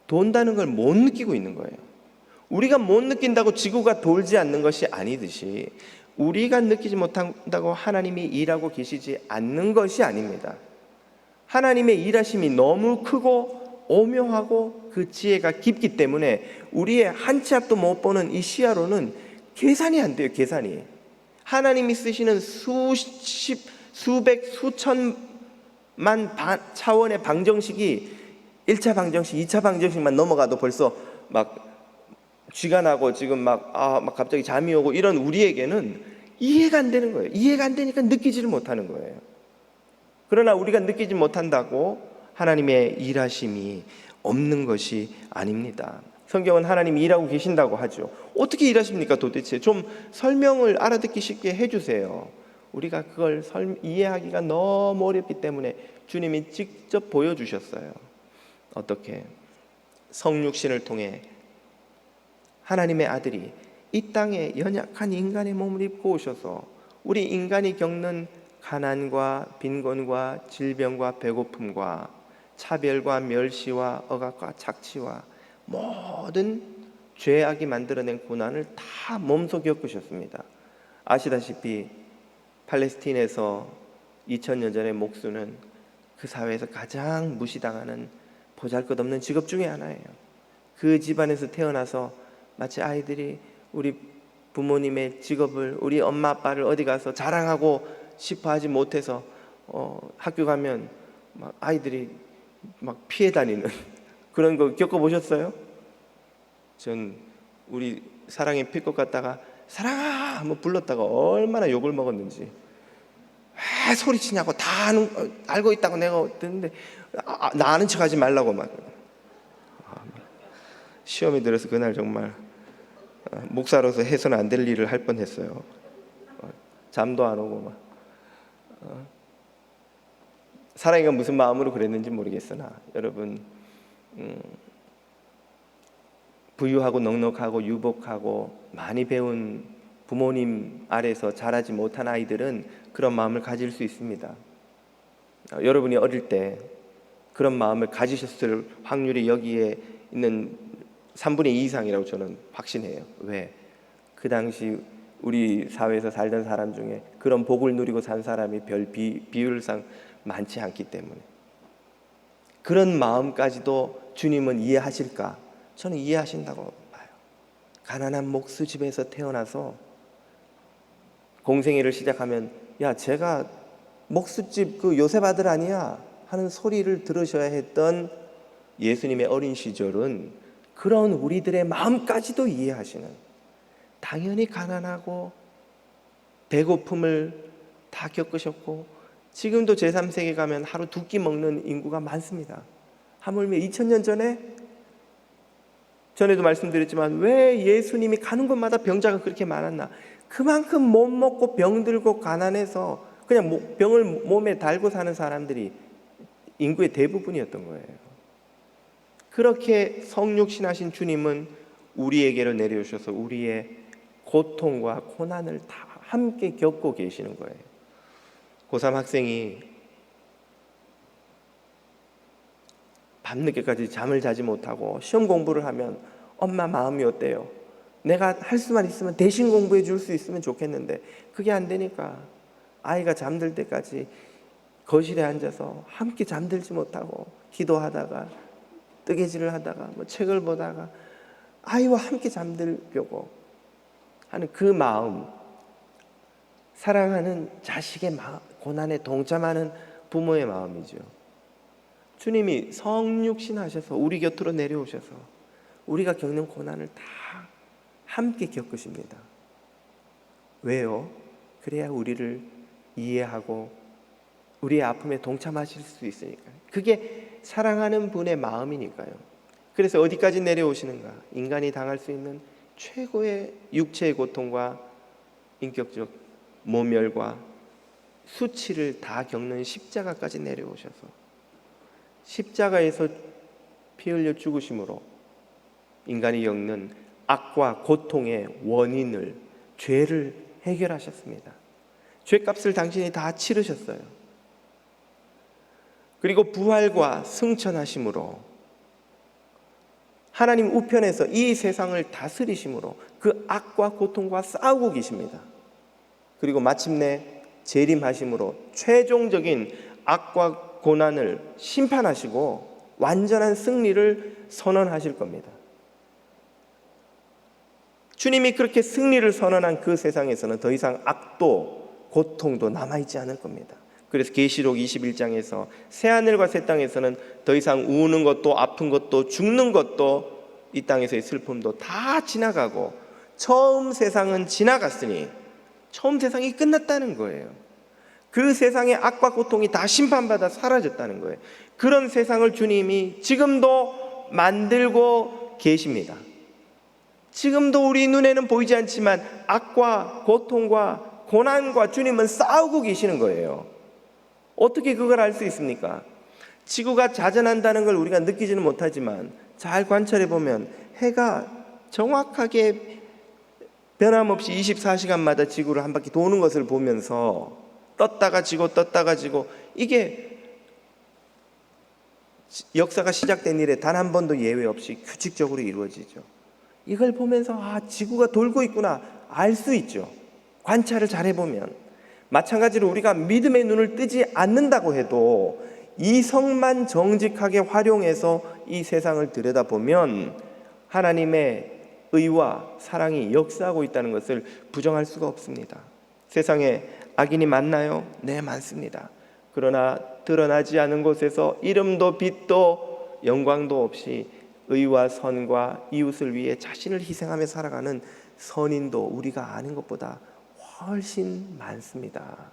돈다는 걸 못 느끼고 있는 거예요. 우리가 못 느낀다고 지구가 돌지 않는 것이 아니듯이 우리가 느끼지 못한다고 하나님이 일하고 계시지 않는 것이 아닙니다. 하나님의 일하심이 너무 크고 오묘하고 그 지혜가 깊기 때문에 우리의 한 치 앞도 못 보는 이 시야로는 계산이 안 돼요. 계산이. 하나님이 쓰시는 수십, 수백, 수천만 차원의 방정식이 1차 방정식, 2차 방정식만 넘어가도 벌써 막 쥐가 나고 지금 막 갑자기 잠이 오고 이런 우리에게는 이해가 안 되는 거예요. 이해가 안 되니까 느끼지를 못하는 거예요. 그러나 우리가 느끼지 못한다고 하나님의 일하심이 없는 것이 아닙니다. 성경은 하나님이 일하고 계신다고 하죠. 어떻게 일하십니까 도대체? 좀 설명을 알아듣기 쉽게 해주세요. 우리가 그걸 이해하기가 너무 어렵기 때문에 주님이 직접 보여주셨어요. 어떻게? 성육신을 통해 하나님의 아들이 이 땅에 연약한 인간의 몸을 입고 오셔서 우리 인간이 겪는 가난과 빈곤과 질병과 배고픔과 차별과 멸시와 억압과 착취와 모든 죄악이 만들어낸 고난을 다 몸소 겪으셨습니다. 아시다시피 팔레스틴에서 2000년 전의 목수는 그 사회에서 가장 무시당하는 보잘것없는 직업 중에 하나예요. 그 집안에서 태어나서 마치 아이들이 우리 부모님의 직업을, 우리 엄마 아빠를 어디 가서 자랑하고 싶어 하지 못해서 학교 가면 막 아이들이 막 피해 다니는 그런 거 겪어보셨어요? 전 우리 사랑의 피껏 갔다가 사랑아 한번 불렀다가 얼마나 욕을 먹었는지. 왜 소리치냐고, 다 알고 있다고 내가 듣는데 나 아는 척하지 말라고 막. 시험에 들어서 그날 정말 목사로서 해서는 안 될 일을 할 뻔했어요. 잠도 안 오고 막. 사랑이가 무슨 마음으로 그랬는지 모르겠으나 여러분, 부유하고 넉넉하고 유복하고 많이 배운 부모님 아래서 자라지 못한 아이들은 그런 마음을 가질 수 있습니다. 여러분이 어릴 때 그런 마음을 가지셨을 확률이 여기에 있는 3분의 2 이상이라고 저는 확신해요. 왜? 그 당시 우리 사회에서 살던 사람 중에 그런 복을 누리고 산 사람이 별 비율상 많지 않기 때문에. 그런 마음까지도 주님은 이해하실까? 저는 이해하신다고 봐요. 가난한 목수 집에서 태어나서 공생애를 시작하면 야, 제가 목수집 그 요셉 아들 아니야? 하는 소리를 들으셔야 했던 예수님의 어린 시절은 그런 우리들의 마음까지도 이해하시는, 당연히 가난하고 배고픔을 다 겪으셨고 지금도 제3세계 가면 하루 2끼 먹는 인구가 많습니다. 하물며 2000년 전에도 말씀드렸지만 왜 예수님이 가는 곳마다 병자가 그렇게 많았나? 그만큼 못 먹고 병들고 가난해서 그냥 병을 몸에 달고 사는 사람들이 인구의 대부분이었던 거예요. 그렇게 성육신하신 주님은 우리에게로 내려오셔서 우리의 고통과 고난을 다 함께 겪고 계시는 거예요. 고3 학생이 밤늦게까지 잠을 자지 못하고 시험 공부를 하면 엄마 마음이 어때요? 내가 할 수만 있으면 대신 공부해 줄 수 있으면 좋겠는데 그게 안 되니까 아이가 잠들 때까지 거실에 앉아서 함께 잠들지 못하고 기도하다가 뜨개질을 하다가 책을 보다가 아이와 함께 잠들려고 하는 그 마음, 사랑하는 자식의 고난에 동참하는 부모의 마음이죠. 주님이 성육신 하셔서 우리 곁으로 내려오셔서 우리가 겪는 고난을 다 함께 겪으십니다. 왜요? 그래야 우리를 이해하고 우리의 아픔에 동참하실 수 있으니까요. 그게 사랑하는 분의 마음이니까요. 그래서 어디까지 내려오시는가? 인간이 당할 수 있는 최고의 육체의 고통과 인격적 모멸과 수치를 다 겪는 십자가까지 내려오셔서 십자가에서 피 흘려 죽으심으로 인간이 겪는 악과 고통의 원인을, 죄를 해결하셨습니다. 죄값을 당신이 다 치르셨어요. 그리고 부활과 승천하심으로 하나님 우편에서 이 세상을 다스리심으로 그 악과 고통과 싸우고 계십니다. 그리고 마침내 재림하심으로 최종적인 악과 고난을 심판하시고 완전한 승리를 선언하실 겁니다. 주님이 그렇게 승리를 선언한 그 세상에서는 더 이상 악도 고통도 남아있지 않을 겁니다. 그래서 계시록 21장에서 새하늘과 새 땅에서는 더 이상 우는 것도 아픈 것도 죽는 것도 이 땅에서의 슬픔도 다 지나가고 처음 세상은 지나갔으니 처음 세상이 끝났다는 거예요. 그 세상의 악과 고통이 다 심판받아 사라졌다는 거예요. 그런 세상을 주님이 지금도 만들고 계십니다. 지금도 우리 눈에는 보이지 않지만 악과 고통과 고난과 주님은 싸우고 계시는 거예요. 어떻게 그걸 알 수 있습니까? 지구가 자전한다는 걸 우리가 느끼지는 못하지만 잘 관찰해 보면 해가 정확하게 변함없이 24시간마다 지구를 한 바퀴 도는 것을 보면서 떴다가 지고 떴다가 지고, 이게 역사가 시작된 이래 단 한 번도 예외 없이 규칙적으로 이루어지죠. 이걸 보면서 지구가 돌고 있구나 알 수 있죠. 관찰을 잘 해보면. 마찬가지로 우리가 믿음의 눈을 뜨지 않는다고 해도 이성만 정직하게 활용해서 이 세상을 들여다보면 하나님의 의와 사랑이 역사하고 있다는 것을 부정할 수가 없습니다. 세상에 악인이 많나요? 네, 많습니다. 그러나 드러나지 않은 곳에서 이름도 빛도 영광도 없이 의와 선과 이웃을 위해 자신을 희생하며 살아가는 선인도 우리가 아는 것보다 훨씬 많습니다.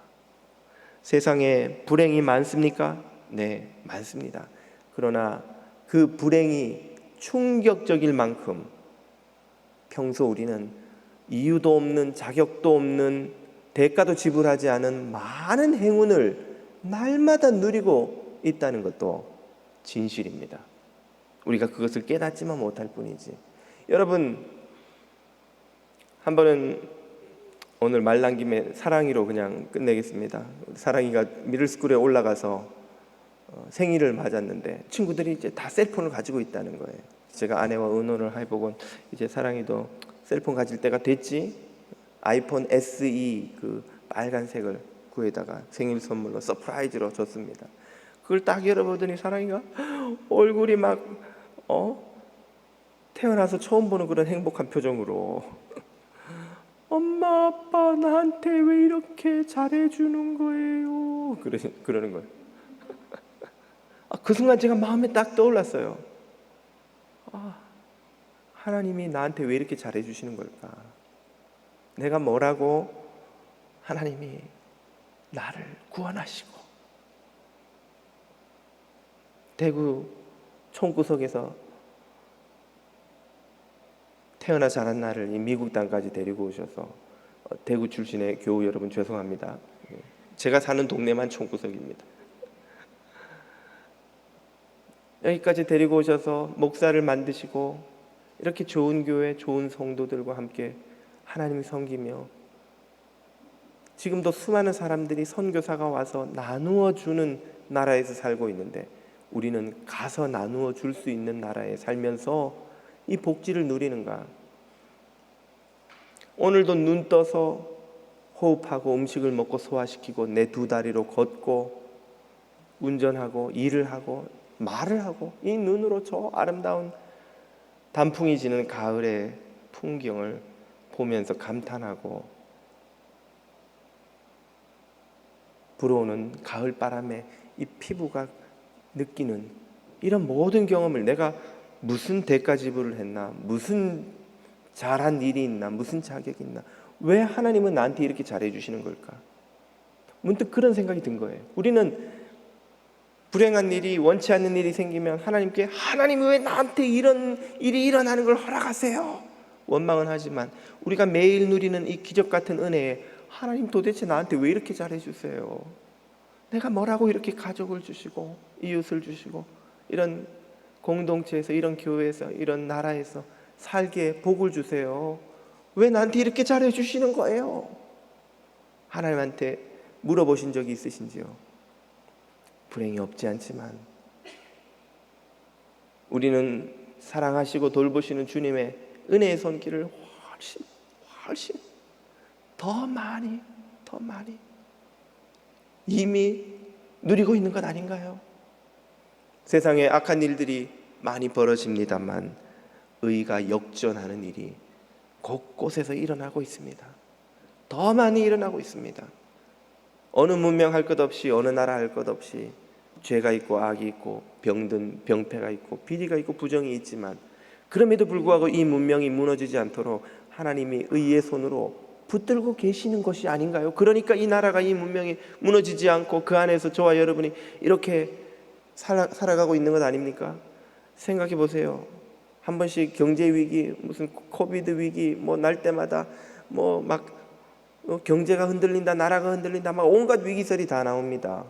세상에 불행이 많습니까? 네, 많습니다. 그러나 그 불행이 충격적일 만큼 평소 우리는 이유도 없는, 자격도 없는, 대가도 지불하지 않은 많은 행운을 날마다 누리고 있다는 것도 진실입니다. 우리가 그것을 깨닫지만 못할 뿐이지. 여러분, 한 번은 오늘 말 난 김에 사랑이로 그냥 끝내겠습니다. 사랑이가 미들스쿨에 올라가서 생일을 맞았는데 친구들이 이제 다 셀폰을 가지고 있다는 거예요. 제가 아내와 의논을 해보곤 이제 사랑이도 셀폰 가질 때가 됐지. 아이폰 SE 그 빨간색을 구해다가 생일 선물로 서프라이즈로 줬습니다. 그걸 딱 열어보더니 사랑이가 얼굴이 막 태어나서 처음 보는 그런 행복한 표정으로 엄마 아빠 나한테 왜 이렇게 잘해주는 거예요? 그러는 거예요. 그 순간 제가 마음에 딱 떠올랐어요. 하나님이 나한테 왜 이렇게 잘해주시는 걸까? 내가 뭐라고 하나님이 나를 구원하시고 대구 총구석에서 태어나 자란 나를 이 미국 땅까지 데리고 오셔서 대구 출신의 교우 여러분 죄송합니다. 제가 사는 동네만 총구석입니다. 여기까지 데리고 오셔서 목사를 만드시고 이렇게 좋은 교회, 좋은 성도들과 함께 하나님을 섬기며 지금도 수많은 사람들이 선교사가 와서 나누어 주는 나라에서 살고 있는데 우리는 가서 나누어 줄 수 있는 나라에 살면서 이 복지를 누리는가? 오늘도 눈 떠서 호흡하고 음식을 먹고 소화시키고 내 두 다리로 걷고 운전하고 일을 하고 말을 하고 이 눈으로 저 아름다운 단풍이 지는 가을의 풍경을 보면서 감탄하고 불어오는 가을 바람에 이 피부가 느끼는 이런 모든 경험을 내가 무슨 대가 지불을 했나, 무슨 잘한 일이 있나, 무슨 자격이 있나, 왜 하나님은 나한테 이렇게 잘해 주시는 걸까? 문득 그런 생각이 든 거예요. 우리는 불행한 일이, 원치 않는 일이 생기면 하나님께 하나님 왜 나한테 이런 일이 일어나는 걸 허락하세요? 원망은 하지만 우리가 매일 누리는 이 기적 같은 은혜에 하나님 도대체 나한테 왜 이렇게 잘해 주세요? 내가 뭐라고 이렇게 가족을 주시고 이웃을 주시고 이런 공동체에서 이런 교회에서 이런 나라에서 살게 복을 주세요. 왜 나한테 이렇게 잘해 주시는 거예요? 하나님한테 물어보신 적이 있으신지요? 불행이 없지 않지만 우리는 사랑하시고 돌보시는 주님의 은혜의 손길을 훨씬 더 많이 이미 누리고 있는 것 아닌가요? 세상에 악한 일들이 많이 벌어집니다만 의가 역전하는 일이 곳곳에서 일어나고 있습니다. 더 많이 일어나고 있습니다. 어느 문명 할 것 없이 어느 나라 할 것 없이 죄가 있고 악이 있고 병든 병폐가 있고 비리가 있고 부정이 있지만 그럼에도 불구하고 이 문명이 무너지지 않도록 하나님이 의의 손으로 붙들고 계시는 것이 아닌가요? 그러니까 이 나라가 이 문명이 무너지지 않고 그 안에서 저와 여러분이 이렇게 살아가고 있는 것 아닙니까? 생각해 보세요. 한 번씩 경제 위기, 무슨 코비드 위기 뭐 날 때마다 뭐 막 경제가 흔들린다, 나라가 흔들린다, 막 온갖 위기설이 다 나옵니다.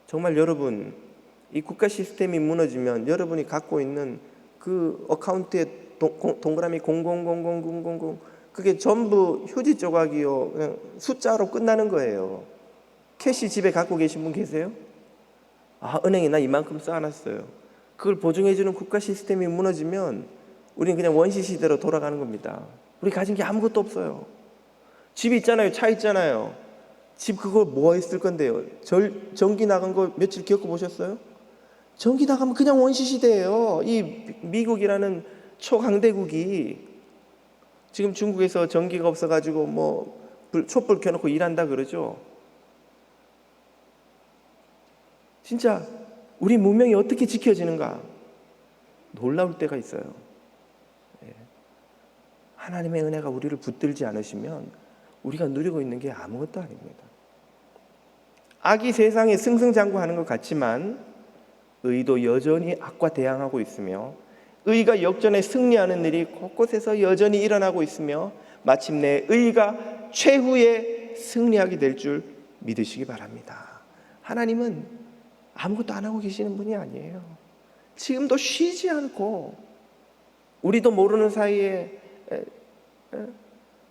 정말 여러분, 이 국가 시스템이 무너지면 여러분이 갖고 있는 그 어카운트에 동그라미 000000 그게 전부 휴지 조각이요, 그냥 숫자로 끝나는 거예요. 캐시 집에 갖고 계신 분 계세요? 아, 은행에 나 이만큼 쌓아놨어요. 그걸 보증해주는 국가 시스템이 무너지면 우리는 그냥 원시 시대로 돌아가는 겁니다. 우리 가진 게 아무것도 없어요. 집 있잖아요. 차 있잖아요. 집 그거 뭐 했을 건데요? 전기 나간 거 며칠 겪어보셨어요? 전기 나가면 그냥 원시시대예요. 이 미국이라는 초강대국이 지금 중국에서 전기가 없어가지고 뭐 촛불 켜놓고 일한다 그러죠. 진짜 우리 문명이 어떻게 지켜지는가 놀라울 때가 있어요. 하나님의 은혜가 우리를 붙들지 않으시면 우리가 누리고 있는 게 아무것도 아닙니다. 악이 세상에 승승장구하는 것 같지만 의도 여전히 악과 대항하고 있으며 의가 역전에 승리하는 일이 곳곳에서 여전히 일어나고 있으며 마침내 의가 최후에 승리하게 될 줄 믿으시기 바랍니다. 하나님은 아무것도 안 하고 계시는 분이 아니에요. 지금도 쉬지 않고 우리도 모르는 사이에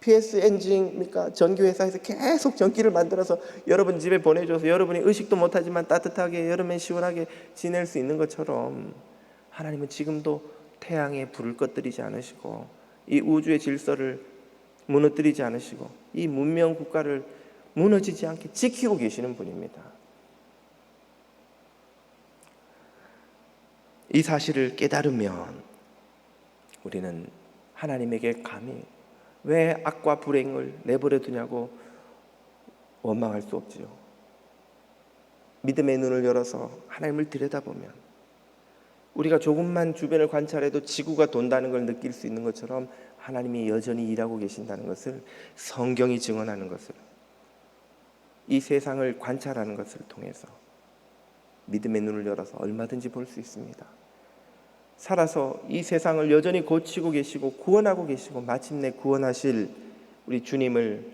PS 엔진이니까 전기회사에서 계속 전기를 만들어서 여러분 집에 보내줘서 여러분이 의식도 못하지만 따뜻하게 여름에 시원하게 지낼 수 있는 것처럼 하나님은 지금도 태양에 불을 꺼뜨리지 않으시고 이 우주의 질서를 무너뜨리지 않으시고 이 문명 국가를 무너지지 않게 지키고 계시는 분입니다. 이 사실을 깨달으면 우리는 하나님에게 감히 왜 악과 불행을 내버려 두냐고 원망할 수 없지요. 믿음의 눈을 열어서 하나님을 들여다보면 우리가 조금만 주변을 관찰해도 지구가 돈다는 걸 느낄 수 있는 것처럼 하나님이 여전히 일하고 계신다는 것을 성경이 증언하는 것을 이 세상을 관찰하는 것을 통해서 믿음의 눈을 열어서 얼마든지 볼 수 있습니다. 살아서 이 세상을 여전히 고치고 계시고 구원하고 계시고 마침내 구원하실 우리 주님을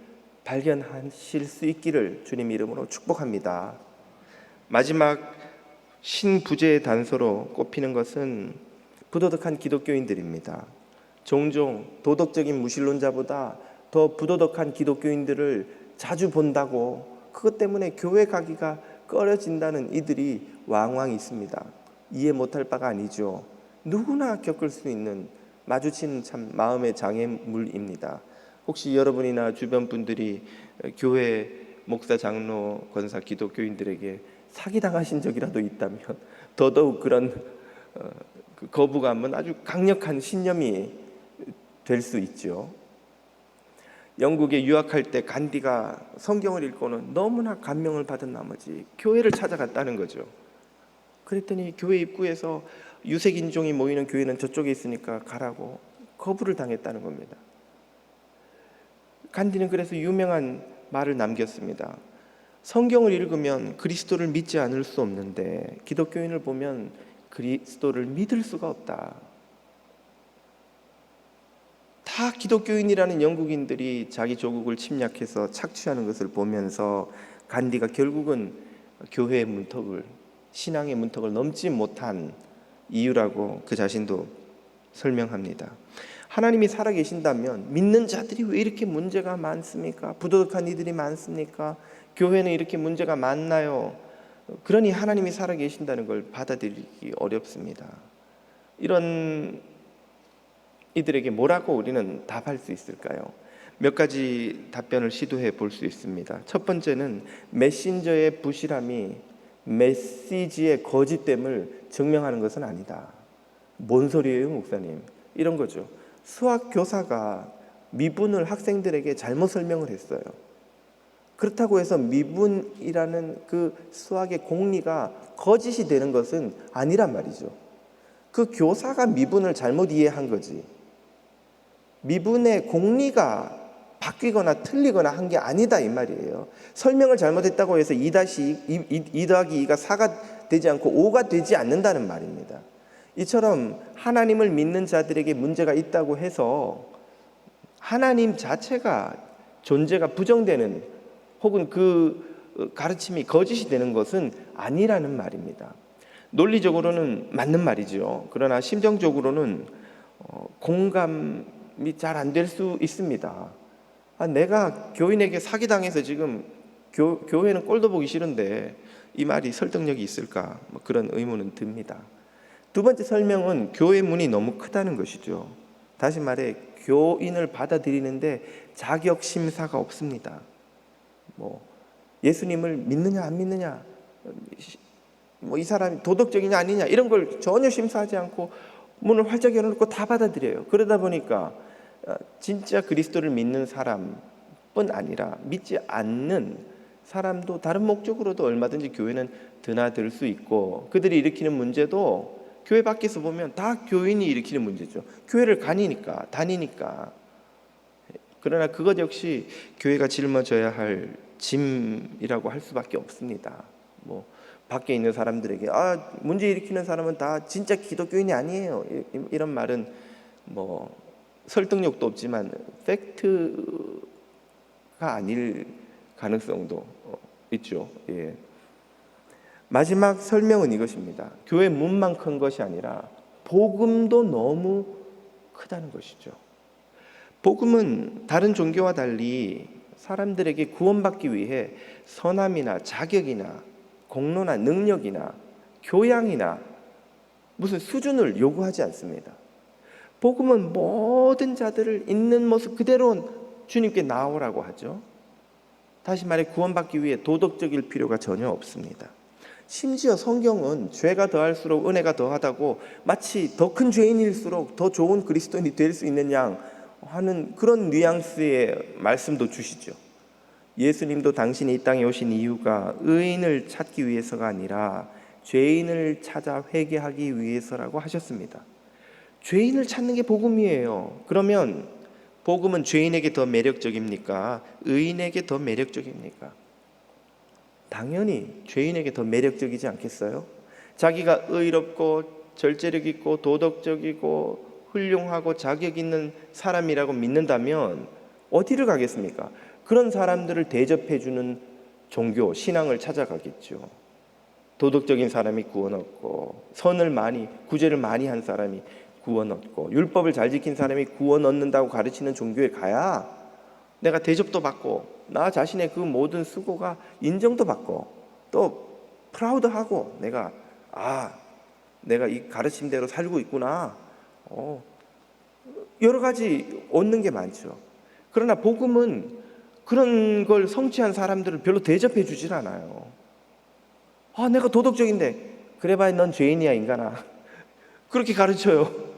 발견하실 수 있기를 주님 이름으로 축복합니다. 마지막 신부제의 단서로 꼽히는 것은 부도덕한 기독교인들입니다. 종종 도덕적인 무신론자보다 더 부도덕한 기독교인들을 자주 본다고 그것 때문에 교회 가기가 꺼려진다는 이들이 왕왕 있습니다. 이해 못할 바가 아니죠. 누구나 겪을 수 있는 마주치는 참 마음의 장애물입니다. 혹시 여러분이나 주변 분들이 교회 목사, 장로, 권사, 기독교인들에게 사기당하신 적이라도 있다면 더더욱 그런 그 거부감은 아주 강력한 신념이 될 수 있죠. 영국에 유학할 때 간디가 성경을 읽고는 너무나 감명을 받은 나머지 교회를 찾아갔다는 거죠. 그랬더니 교회 입구에서 유색인종이 모이는 교회는 저쪽에 있으니까 가라고 거부를 당했다는 겁니다. 간디는 그래서 유명한 말을 남겼습니다. 성경을 읽으면 그리스도를 믿지 않을 수 없는데 기독교인을 보면 그리스도를 믿을 수가 없다. 다 기독교인이라는 영국인들이 자기 조국을 침략해서 착취하는 것을 보면서 간디가 결국은 교회의 문턱을, 신앙의 문턱을 넘지 못한 이유라고 그 자신도 설명합니다. 하나님이 살아계신다면 믿는 자들이 왜 이렇게 문제가 많습니까? 부도덕한 이들이 많습니까? 교회는 이렇게 문제가 많나요? 그러니 하나님이 살아계신다는 걸 받아들이기 어렵습니다. 이런 이들에게 뭐라고 우리는 답할 수 있을까요? 몇 가지 답변을 시도해 볼 수 있습니다. 첫 번째는 메신저의 부실함이 메시지의 거짓됨을 증명하는 것은 아니다. 뭔 소리예요, 목사님? 이런 거죠. 수학 교사가 미분을 학생들에게 잘못 설명을 했어요. 그렇다고 해서 미분이라는 그 수학의 공리가 거짓이 되는 것은 아니란 말이죠. 그 교사가 미분을 잘못 이해한 거지. 미분의 공리가 바뀌거나 틀리거나 한 게 아니다 이 말이에요. 설명을 잘못했다고 해서 2 더하기 2가 4가 되지 않고 5가 되지 않는다는 말입니다. 이처럼 하나님을 믿는 자들에게 문제가 있다고 해서 하나님 자체가 존재가 부정되는 혹은 그 가르침이 거짓이 되는 것은 아니라는 말입니다. 논리적으로는 맞는 말이죠. 그러나 심정적으로는 공감이 잘 안 될 수 있습니다. 내가 교인에게 사기당해서 지금 교회는 꼴도 보기 싫은데 이 말이 설득력이 있을까? 그런 의문은 듭니다. 두 번째 설명은 교회 문이 너무 크다는 것이죠. 다시 말해 교인을 받아들이는데 자격 심사가 없습니다. 예수님을 믿느냐 안 믿느냐, 이 사람이 도덕적이냐 아니냐 이런 걸 전혀 심사하지 않고 문을 활짝 열어놓고 다 받아들여요. 그러다 보니까 진짜 그리스도를 믿는 사람뿐 아니라 믿지 않는 사람도 다른 목적으로도 얼마든지 교회는 드나들 수 있고 그들이 일으키는 문제도 교회 밖에서 보면 다 교인이 일으키는 문제죠. 교회를 다니니까. 그러나 그것 역시 교회가 짊어져야 할 짐이라고 할 수밖에 없습니다. 밖에 있는 사람들에게 문제 일으키는 사람은 다 진짜 기독교인이 아니에요. 이런 말은 설득력도 없지만 팩트가 아닐 가능성도 있죠. 예. 마지막 설명은 이것입니다. 교회 문만 큰 것이 아니라 복음도 너무 크다는 것이죠. 복음은 다른 종교와 달리 사람들에게 구원받기 위해 선함이나 자격이나 공로나 능력이나 교양이나 무슨 수준을 요구하지 않습니다. 복음은 모든 자들을 있는 모습 그대로 주님께 나오라고 하죠. 다시 말해 구원받기 위해 도덕적일 필요가 전혀 없습니다. 심지어 성경은 죄가 더할수록 은혜가 더하다고 마치 더 큰 죄인일수록 더 좋은 그리스도인이 될 수 있는 양 하는 그런 뉘앙스의 말씀도 주시죠. 예수님도 당신이 이 땅에 오신 이유가 의인을 찾기 위해서가 아니라 죄인을 찾아 회개하기 위해서라고 하셨습니다. 죄인을 찾는 게 복음이에요. 그러면 복음은 죄인에게 더 매력적입니까? 의인에게 더 매력적입니까? 당연히 죄인에게 더 매력적이지 않겠어요? 자기가 의롭고 절제력 있고 도덕적이고 훌륭하고 자격 있는 사람이라고 믿는다면 어디를 가겠습니까? 그런 사람들을 대접해주는 종교, 신앙을 찾아가겠죠. 도덕적인 사람이 구원 얻고, 구제를 많이 한 사람이 구원 얻고, 율법을 잘 지킨 사람이 구원 얻는다고 가르치는 종교에 가야 내가 대접도 받고, 나 자신의 그 모든 수고가 인정도 받고, 또 프라우드하고, 내가 이 가르침대로 살고 있구나. 여러 가지 얻는 게 많죠. 그러나 복음은 그런 걸 성취한 사람들을 별로 대접해 주질 않아요. 내가 도덕적인데, 그래봐야 넌 죄인이야 인간아. 그렇게 가르쳐요.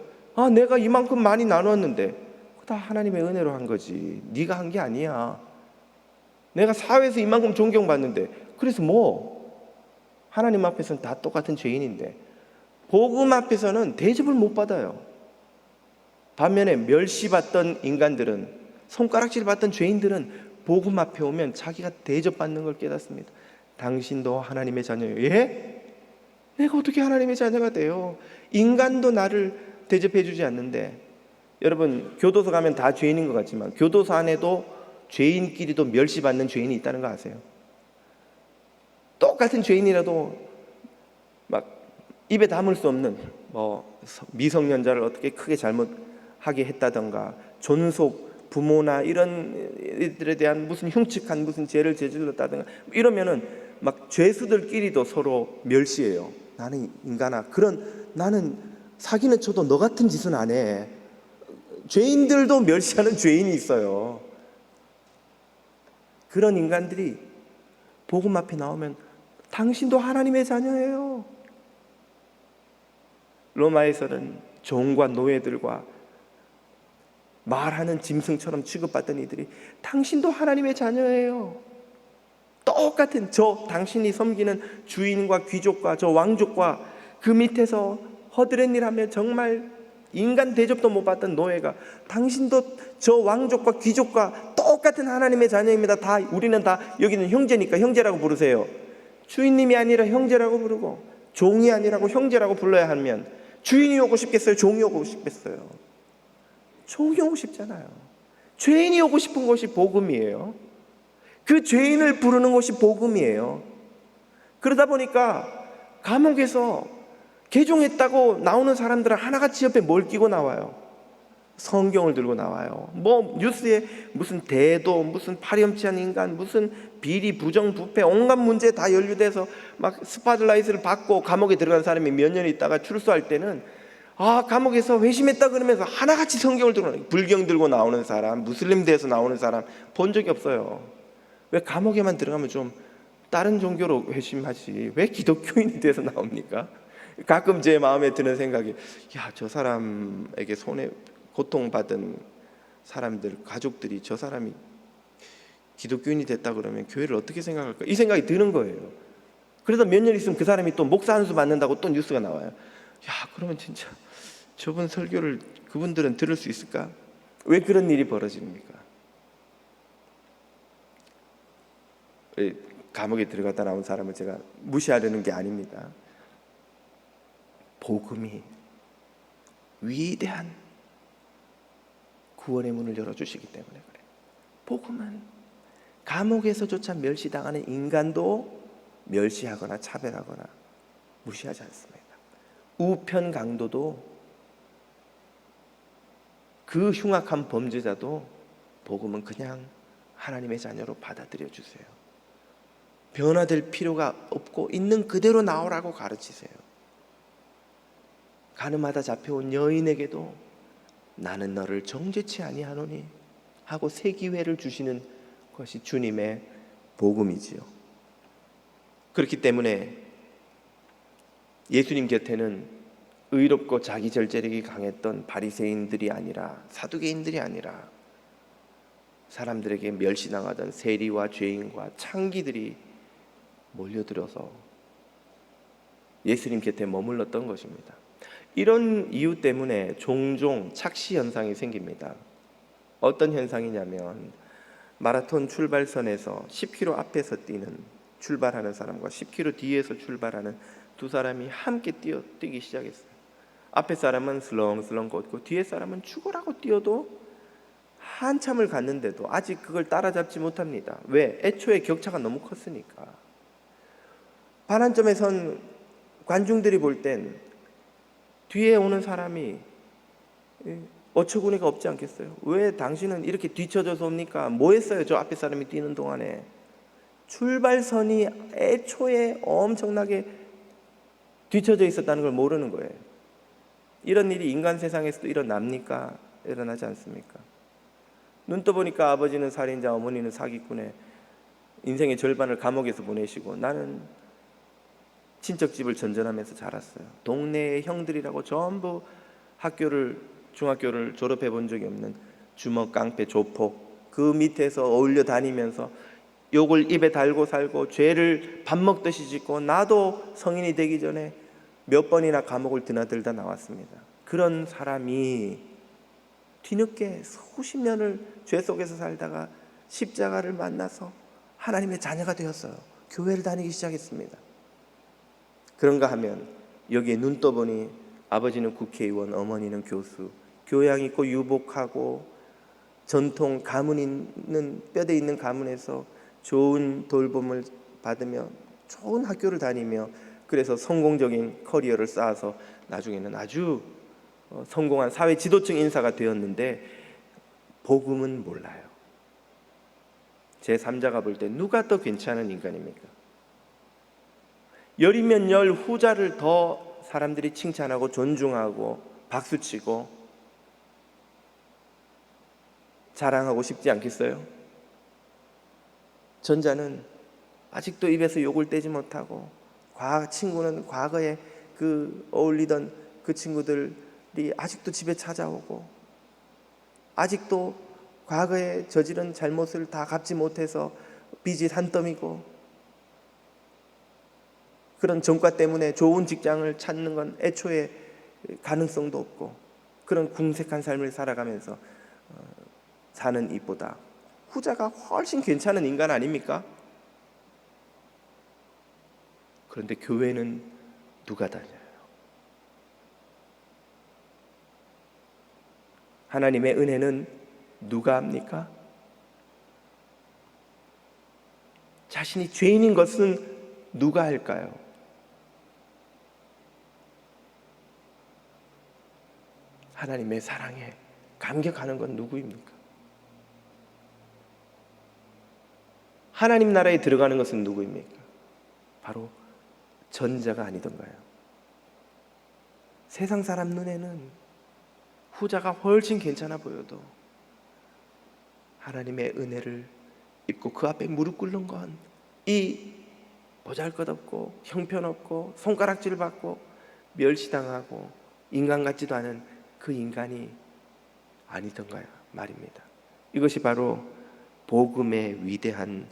내가 이만큼 많이 나눴는데, 다 하나님의 은혜로 한 거지, 네가 한 게 아니야. 내가 사회에서 이만큼 존경받는데, 그래서 하나님 앞에서는 다 똑같은 죄인인데, 복음 앞에서는 대접을 못 받아요. 반면에 멸시받던 인간들은, 손가락질 받던 죄인들은 복음 앞에 오면 자기가 대접받는 걸 깨닫습니다. 당신도 하나님의 자녀예요. 예? 내가 어떻게 하나님의 자녀가 돼요? 인간도 나를 대접해 주지 않는데. 여러분, 교도소 가면 다 죄인인 것 같지만 교도소 안에도 죄인끼리도 멸시받는 죄인이 있다는 거 아세요? 똑같은 죄인이라도 막 입에 담을 수 없는 미성년자를 어떻게 크게 잘못하게 했다던가, 존속 부모나 이런 이들에 대한 무슨 흉측한 무슨 죄를 저질렀다든가 이러면은 막 죄수들끼리도 서로 멸시해요. 나는 인간아, 나는 사기는 쳐도 너 같은 짓은 안 해. 죄인들도 멸시하는 죄인이 있어요. 그런 인간들이 복음 앞에 나오면 당신도 하나님의 자녀예요. 로마에서는 종과 노예들과 말하는 짐승처럼 취급받던 이들이 당신도 하나님의 자녀예요. 똑같은 당신이 섬기는 주인과 귀족과 저 왕족과 그 밑에서 허드렛 일하며 정말 인간 대접도 못 받던 노예가 당신도 저 왕족과 귀족과 똑같은 하나님의 자녀입니다. 우리는 다 여기는 형제니까 형제라고 부르세요. 주인님이 아니라 형제라고 부르고, 종이 아니라고 형제라고 불러야 하면 주인이 오고 싶겠어요? 종이 오고 싶겠어요? 종이 오고 싶잖아요. 죄인이 오고 싶은 곳이 복음이에요. 그 죄인을 부르는 곳이 복음이에요. 그러다 보니까 감옥에서 개종했다고 나오는 사람들은 하나같이 옆에 뭘 끼고 나와요? 성경을 들고 나와요. 뉴스에 무슨 대도, 무슨 파렴치한 인간, 무슨 비리, 부정, 부패, 온갖 문제 다 연루돼서 막 스팟라이트를 받고 감옥에 들어간 사람이 몇 년 있다가 출소할 때는 감옥에서 회심했다 그러면서 하나같이 성경을 들고 나와요. 불경 들고 나오는 사람, 무슬림 대에서 나오는 사람 본 적이 없어요. 왜 감옥에만 들어가면 좀 다른 종교로 회심하지, 왜 기독교인이 돼서 나옵니까? 가끔 제 마음에 드는 생각이, 저 사람에게 고통받은 사람들, 가족들이 저 사람이 기독교인이 됐다 그러면 교회를 어떻게 생각할까? 이 생각이 드는 거예요. 그래서 몇 년 있으면 그 사람이 또 목사 안수 받는다고 또 뉴스가 나와요. 그러면 진짜 저분 설교를 그분들은 들을 수 있을까? 왜 그런 일이 벌어집니까? 감옥에 들어갔다 나온 사람을 제가 무시하려는 게 아닙니다. 복음이 위대한 구원의 문을 열어주시기 때문에 그래요. 복음은 감옥에서조차 멸시당하는 인간도 멸시하거나 차별하거나 무시하지 않습니다. 우편 강도도, 그 흉악한 범죄자도 복음은 그냥 하나님의 자녀로 받아들여 주세요. 변화될 필요가 없고 있는 그대로 나오라고 가르치세요. 가늠하다 잡혀온 여인에게도 나는 너를 정죄치 아니하노니 하고 새 기회를 주시는 것이 주님의 복음이지요. 그렇기 때문에 예수님 곁에는 의롭고 자기 절제력이 강했던 바리새인들이 아니라, 사두개인들이 아니라 사람들에게 멸시당하던 세리와 죄인과 창기들이 몰려들어서 예수님 곁에 머물렀던 것입니다. 이런 이유 때문에 종종 착시 현상이 생깁니다. 어떤 현상이냐면, 마라톤 출발선에서 10km 앞에서 출발하는 사람과 10km 뒤에서 출발하는 두 사람이 함께 뛰기 시작했어요. 앞에 사람은 슬렁슬렁 걷고 뒤에 사람은 죽으라고 뛰어도 한참을 갔는데도 아직 그걸 따라잡지 못합니다. 왜? 애초에 격차가 너무 컸으니까. 반환점에 선 관중들이 볼 땐 뒤에 오는 사람이 어처구니가 없지 않겠어요? 왜 당신은 이렇게 뒤쳐져서 옵니까? 뭐 했어요? 저 앞에 사람이 뛰는 동안에. 출발선이 애초에 엄청나게 뒤쳐져 있었다는 걸 모르는 거예요. 이런 일이 인간 세상에서도 일어납니까? 일어나지 않습니까? 눈 떠보니까 아버지는 살인자, 어머니는 사기꾼에 인생의 절반을 감옥에서 보내시고 나는 친척집을 전전하면서 자랐어요. 동네의 형들이라고 전부 중학교를 졸업해 본 적이 없는 주먹, 깡패, 조폭 그 밑에서 어울려 다니면서 욕을 입에 달고 살고 죄를 밥 먹듯이 짓고 나도 성인이 되기 전에 몇 번이나 감옥을 드나들다 나왔습니다. 그런 사람이 뒤늦게 수십 년을 죄 속에서 살다가 십자가를 만나서 하나님의 자녀가 되었어요. 교회를 다니기 시작했습니다. 그런가 하면 여기에 눈 떠보니 아버지는 국회의원, 어머니는 교수, 교양 있고 유복하고 전통 가문 있는 뼈대 있는 가문에서 좋은 돌봄을 받으며 좋은 학교를 다니며 그래서 성공적인 커리어를 쌓아서 나중에는 아주 성공한 사회 지도층 인사가 되었는데 복음은 몰라요. 제 3자가 볼 때 누가 더 괜찮은 인간입니까? 열이면 열 후자를 더 사람들이 칭찬하고 존중하고 박수치고 자랑하고 싶지 않겠어요? 전자는 아직도 입에서 욕을 떼지 못하고 친구는 과거에 그 어울리던 그 친구들이 아직도 집에 찾아오고 아직도 과거에 저지른 잘못을 다 갚지 못해서 빚이 산더미고 그런 전과 때문에 좋은 직장을 찾는 건 애초에 가능성도 없고 그런 궁색한 삶을 살아가면서 사는 이보다 후자가 훨씬 괜찮은 인간 아닙니까? 그런데 교회는 누가 다녀요? 하나님의 은혜는 누가 합니까? 자신이 죄인인 것은 누가 할까요? 하나님의 사랑에 감격하는 건 누구입니까? 하나님 나라에 들어가는 것은 누구입니까? 바로 전자가 아니던가요? 세상 사람 눈에는 후자가 훨씬 괜찮아 보여도 하나님의 은혜를 입고 그 앞에 무릎 꿇는 건 이 보잘것없고 형편없고 손가락질 받고 멸시당하고 인간 같지도 않은 그 인간이 아니던가요? 말입니다. 이것이 바로 복음의 위대한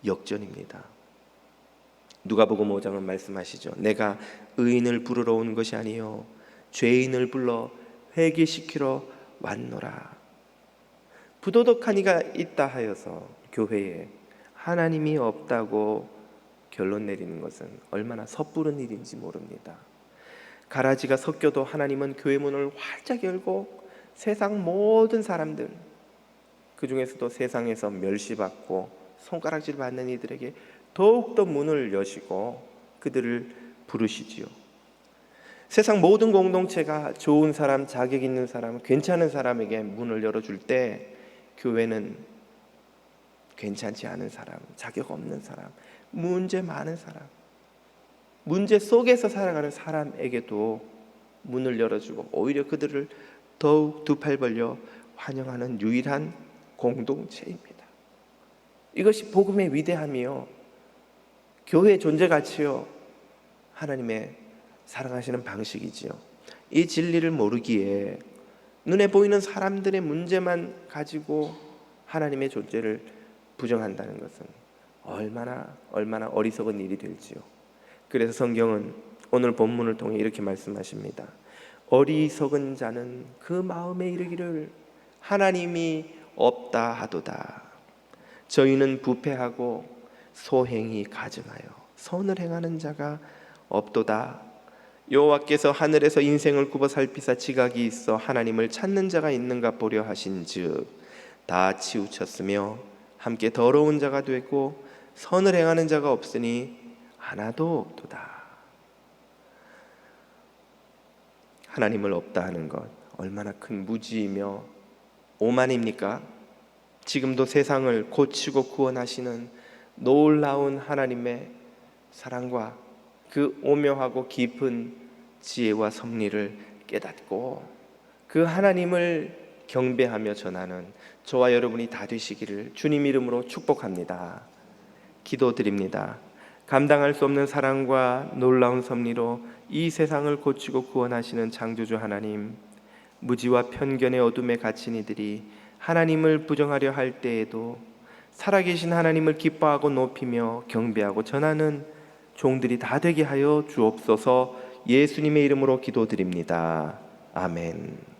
역전입니다. 누가복음 5장은 말씀하시죠. 내가 의인을 부르러 온 것이 아니요 죄인을 불러 회개시키러 왔노라. 부도덕한 이가 있다 하여서 교회에 하나님이 없다고 결론 내리는 것은 얼마나 섣부른 일인지 모릅니다. 가라지가 섞여도 하나님은 교회 문을 활짝 열고 세상 모든 사람들, 그 중에서도 세상에서 멸시받고 손가락질 받는 이들에게 더욱더 문을 여시고 그들을 부르시지요. 세상 모든 공동체가 좋은 사람, 자격 있는 사람, 괜찮은 사람에게 문을 열어줄 때 교회는 괜찮지 않은 사람, 자격 없는 사람, 문제 많은 사람, 문제 속에서 살아가는 사람에게도 문을 열어주고 오히려 그들을 더욱 두 팔 벌려 환영하는 유일한 공동체입니다. 이것이 복음의 위대함이요, 교회의 존재 가치요, 하나님의 사랑하시는 방식이지요. 이 진리를 모르기에 눈에 보이는 사람들의 문제만 가지고 하나님의 존재를 부정한다는 것은 얼마나 어리석은 일이 될지요. 그래서 성경은 오늘 본문을 통해 이렇게 말씀하십니다. 어리석은 자는 그 마음에 이르기를 하나님이 없다 하도다. 저희는 부패하고 소행이 가증하여 선을 행하는 자가 없도다. 여호와께서 하늘에서 인생을 굽어 살피사 지각이 있어 하나님을 찾는 자가 있는가 보려 하신즉 다 치우쳤으며 함께 더러운 자가 되고 선을 행하는 자가 없으니 하나도 없도다. 하나님을 없다 하는 것 얼마나 큰 무지이며 오만입니까? 지금도 세상을 고치고 구원하시는 놀라운 하나님의 사랑과 그 오묘하고 깊은 지혜와 섭리를 깨닫고 그 하나님을 경배하며 전하는 저와 여러분이 다 되시기를 주님 이름으로 축복합니다. 기도드립니다. 감당할 수 없는 사랑과 놀라운 섭리로 이 세상을 고치고 구원하시는 창조주 하나님, 무지와 편견의 어둠에 갇힌 이들이 하나님을 부정하려 할 때에도 살아계신 하나님을 기뻐하고 높이며 경배하고 전하는 종들이 다 되게 하여 주옵소서. 예수님의 이름으로 기도드립니다. 아멘.